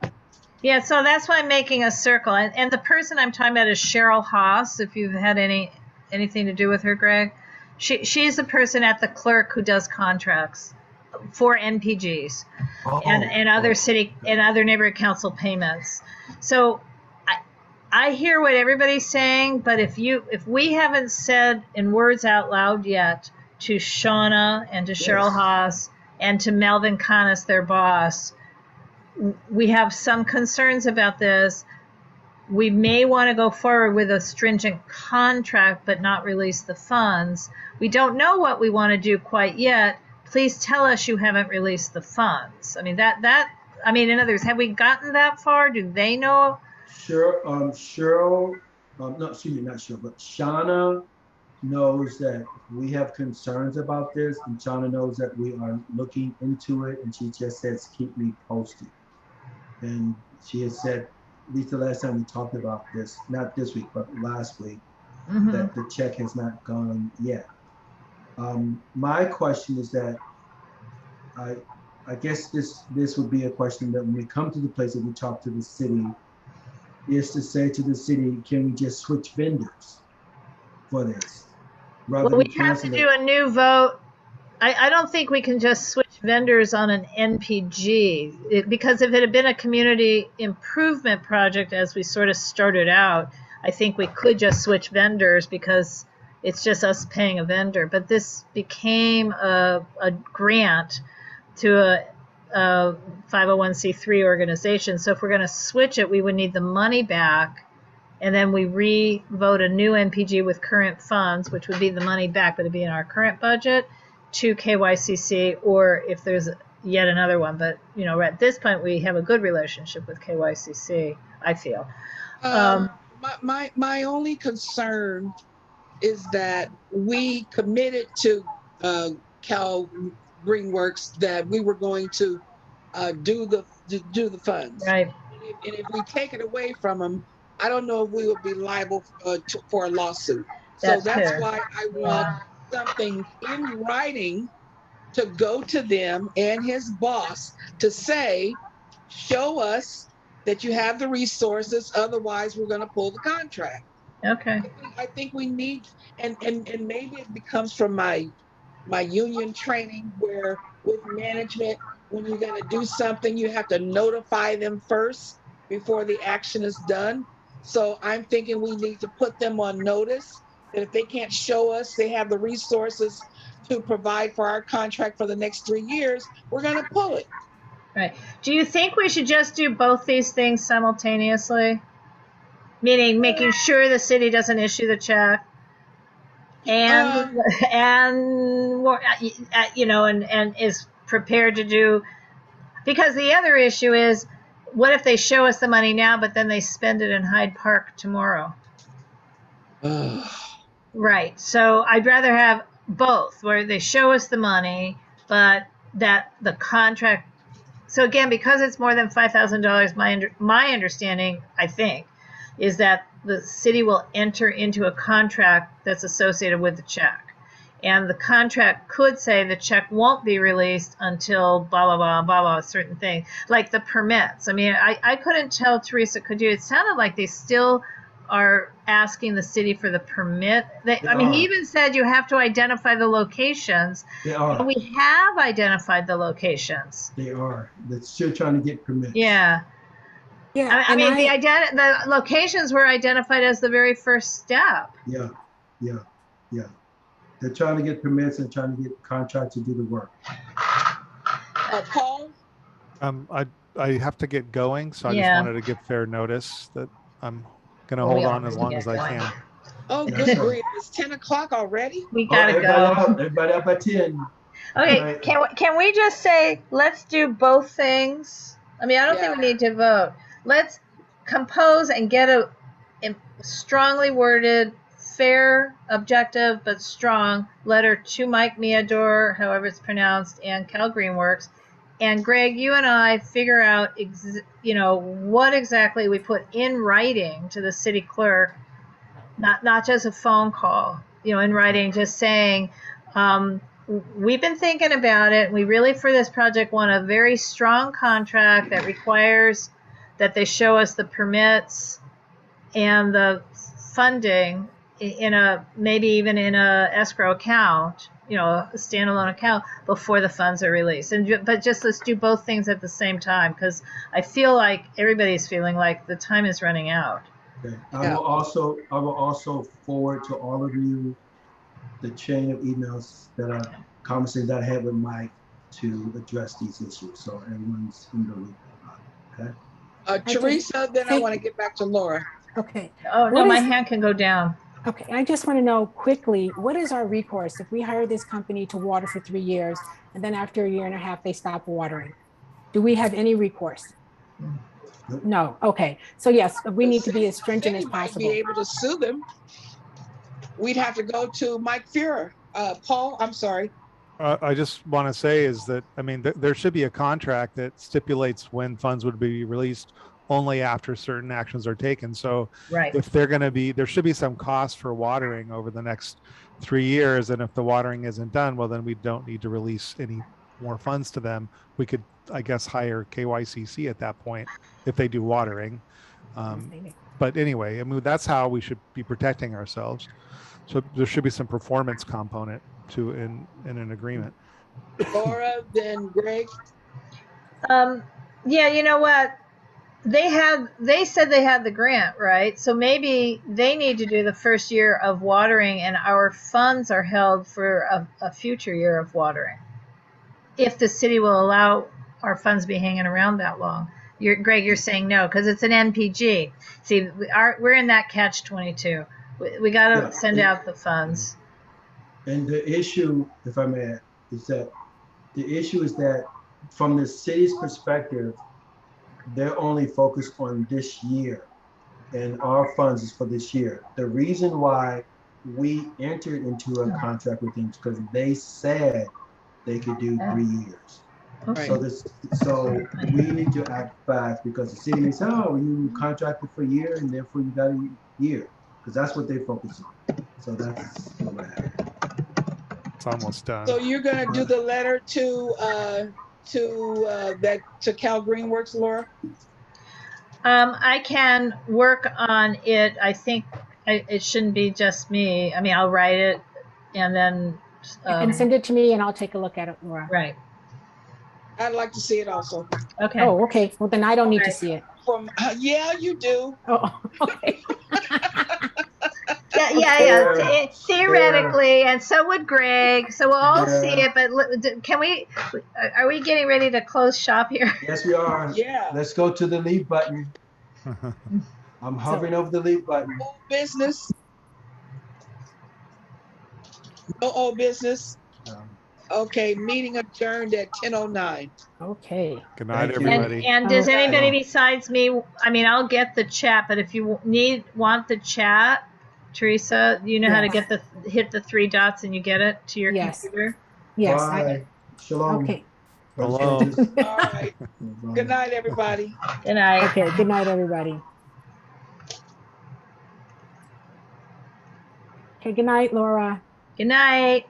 Yeah, so that's why I'm making a circle. And the person I'm talking about is Cheryl Haas, if you've had anything to do with her, Greg. She's the person at the clerk who does contracts for NPGs and other city and other neighborhood council payments. So I hear what everybody's saying, but if we haven't said in words out loud yet to Shauna and to Cheryl Haas and to Melvin Canas, their boss, we have some concerns about this. We may want to go forward with a stringent contract, but not release the funds. We don't know what we want to do quite yet. Please tell us you haven't released the funds. I mean, in other words, have we gotten that far? Do they know? Cheryl, no, excuse me, not Cheryl, but Shauna knows that we have concerns about this, and Shauna knows that we are looking into it, and she just says, keep me posted. And she has said, at least the last time we talked about this, not this week, but last week, that the check has not gone yet. My question is that I guess this would be a question that when we come to the place that we talk to the city, is to say to the city, can we just switch vendors for this? Rather Well, we than have to cancel do it. a new vote. I don't think we can just switch vendors on an NPG because if it had been a community improvement project as we sort of started out, I think we could just switch vendors because it's just us paying a vendor. But this became a grant to a 501c3 organization. So if we're going to switch it, we would need the money back. And then we re-vote a new NPG with current funds, which would be the money back, but it'd be in our current budget to KYCC, or if there's yet another one. But, you know, at this point, we have a good relationship with KYCC, I feel. My only concern is that we committed to Cal Greenworks that we were going to do the funds. Right. And if we take it away from them, I don't know if we would be liable for a lawsuit. So that's fair. why I want something in writing to go to them and his boss to say, show us that you have the resources, otherwise we're going to pull the contract. Okay. I think we need, and maybe it becomes from my union training where with management, when you're going to do something, you have to notify them first before the action is done. So I'm thinking we need to put them on notice that if they can't show us they have the resources to provide for our contract for the next 3 years, we're going to pull it. Right. Do you think we should just do both these things simultaneously? Meaning making sure the city doesn't issue the check and you know, and is prepared to do, because the other issue is, what if they show us the money now, but then they spend it in Hyde Park tomorrow? Right. So I'd rather have both, where they show us the money, but that the contract. So again, because it's more than $5,000, my understanding, I think, is that the city will enter into a contract that's associated with the check. And the contract could say the check won't be released until blah, blah, blah, blah, blah, a certain thing. Like the permits. I mean, I couldn't tell, Teresa, could you? It sounded like they still are asking the city for the permit. I mean, he even said you have to identify the locations. They are. And we have identified the locations. They are. They're still trying to get permits. Yeah. Yeah. I mean, the locations were identified as the very first step. Yeah. They're trying to get permits and trying to get contracts to do the work. Paul? I have to get going, so I just wanted to give fair notice that I'm going to hold on as long as I can. Oh, good grief. It's 10 o'clock already? We got to go. Everybody up at 10. Okay, can we just say, let's do both things? I mean, I don't think we need to vote. Let's compose and get a strongly worded, fair, objective, but strong letter to Mike Meador, however it's pronounced, and Cal Greenworks. And Greg, you and I figure out, what exactly we put in writing to the city clerk, not just a phone call, in writing, just saying, we've been thinking about it. We really, for this project, want a very strong contract that requires that they show us the permits and the funding maybe even in a escrow account, a standalone account before the funds are released. But just let's do both things at the same time, because I feel like everybody's feeling like the time is running out. Okay. I will also forward to all of you the chain of emails conversations that I had with Mike to address these issues, so everyone's in the loop about it. Okay. Teresa, then I want to get back to Laura. Okay. Oh no, my hand can go down. Okay, I just want to know quickly, what is our recourse if we hire this company to water for 3 years and then after 1.5 years they stop watering? Do we have any recourse? No. Okay. So yes, we need to be as stringent as possible. Might be able to sue them. we'd have to go to Mike Fuhrer. Paul, I'm sorry. I just want to say is that, I mean, there should be a contract that stipulates when funds would be released only after certain actions are taken. So Right. if they're going to be, there should be some cost for watering over the next 3 years. And if the watering isn't done, well, then we don't need to release any more funds to them. We could, I guess, hire KYCC at that point if they do watering. But anyway, I mean, that's how we should be protecting ourselves. So there should be some performance component to in an agreement. Laura, then Greg. Yeah, you know what? They said they had the grant, right? So maybe they need to do the first year of watering and our funds are held for a future year of watering. If the city will allow our funds be hanging around that long. Greg, you're saying no, because it's an NPG. See, we're in that catch-22. We got to send out the funds. And the issue, if I may, is that from the city's perspective, they're only focused on this year, and our funds is for this year. The reason why we entered into a contract with them is because they said they could do 3 years. Okay. So we need to act fast because the city says, oh, you contracted for a year and therefore you got a year, because that's what they focus on. So that's where we're at. It's almost done. So you're gonna do the letter to Cal Greenworks, Laura? I can work on it. I think it shouldn't be just me. I mean, I'll write it and then and send it to me, and I'll take a look at it, Laura. Right. I'd like to see it also. Okay. Oh, okay. Well, then I don't need to see it. Yeah, you do. Oh, okay. Yeah. Theoretically, and so would Greg. So we'll all see it. But can we? Are we getting ready to close shop here? Yes, we are. Yeah. Let's go to the leave button. I'm hovering over the leave button. Old business. No old business. Okay, meeting adjourned at 10:09. Okay. Good night, Thank you. everybody. And does anybody besides me? I mean, I'll get the chat, but if you want the chat, Teresa, you know how to get hit the 3 dots and you get it to your computer. Yes. Bye. Shalom. Okay. Hello. All right. Good night, everybody. Good night. Okay. Good night, everybody. Okay. Good night, Laura. Good night.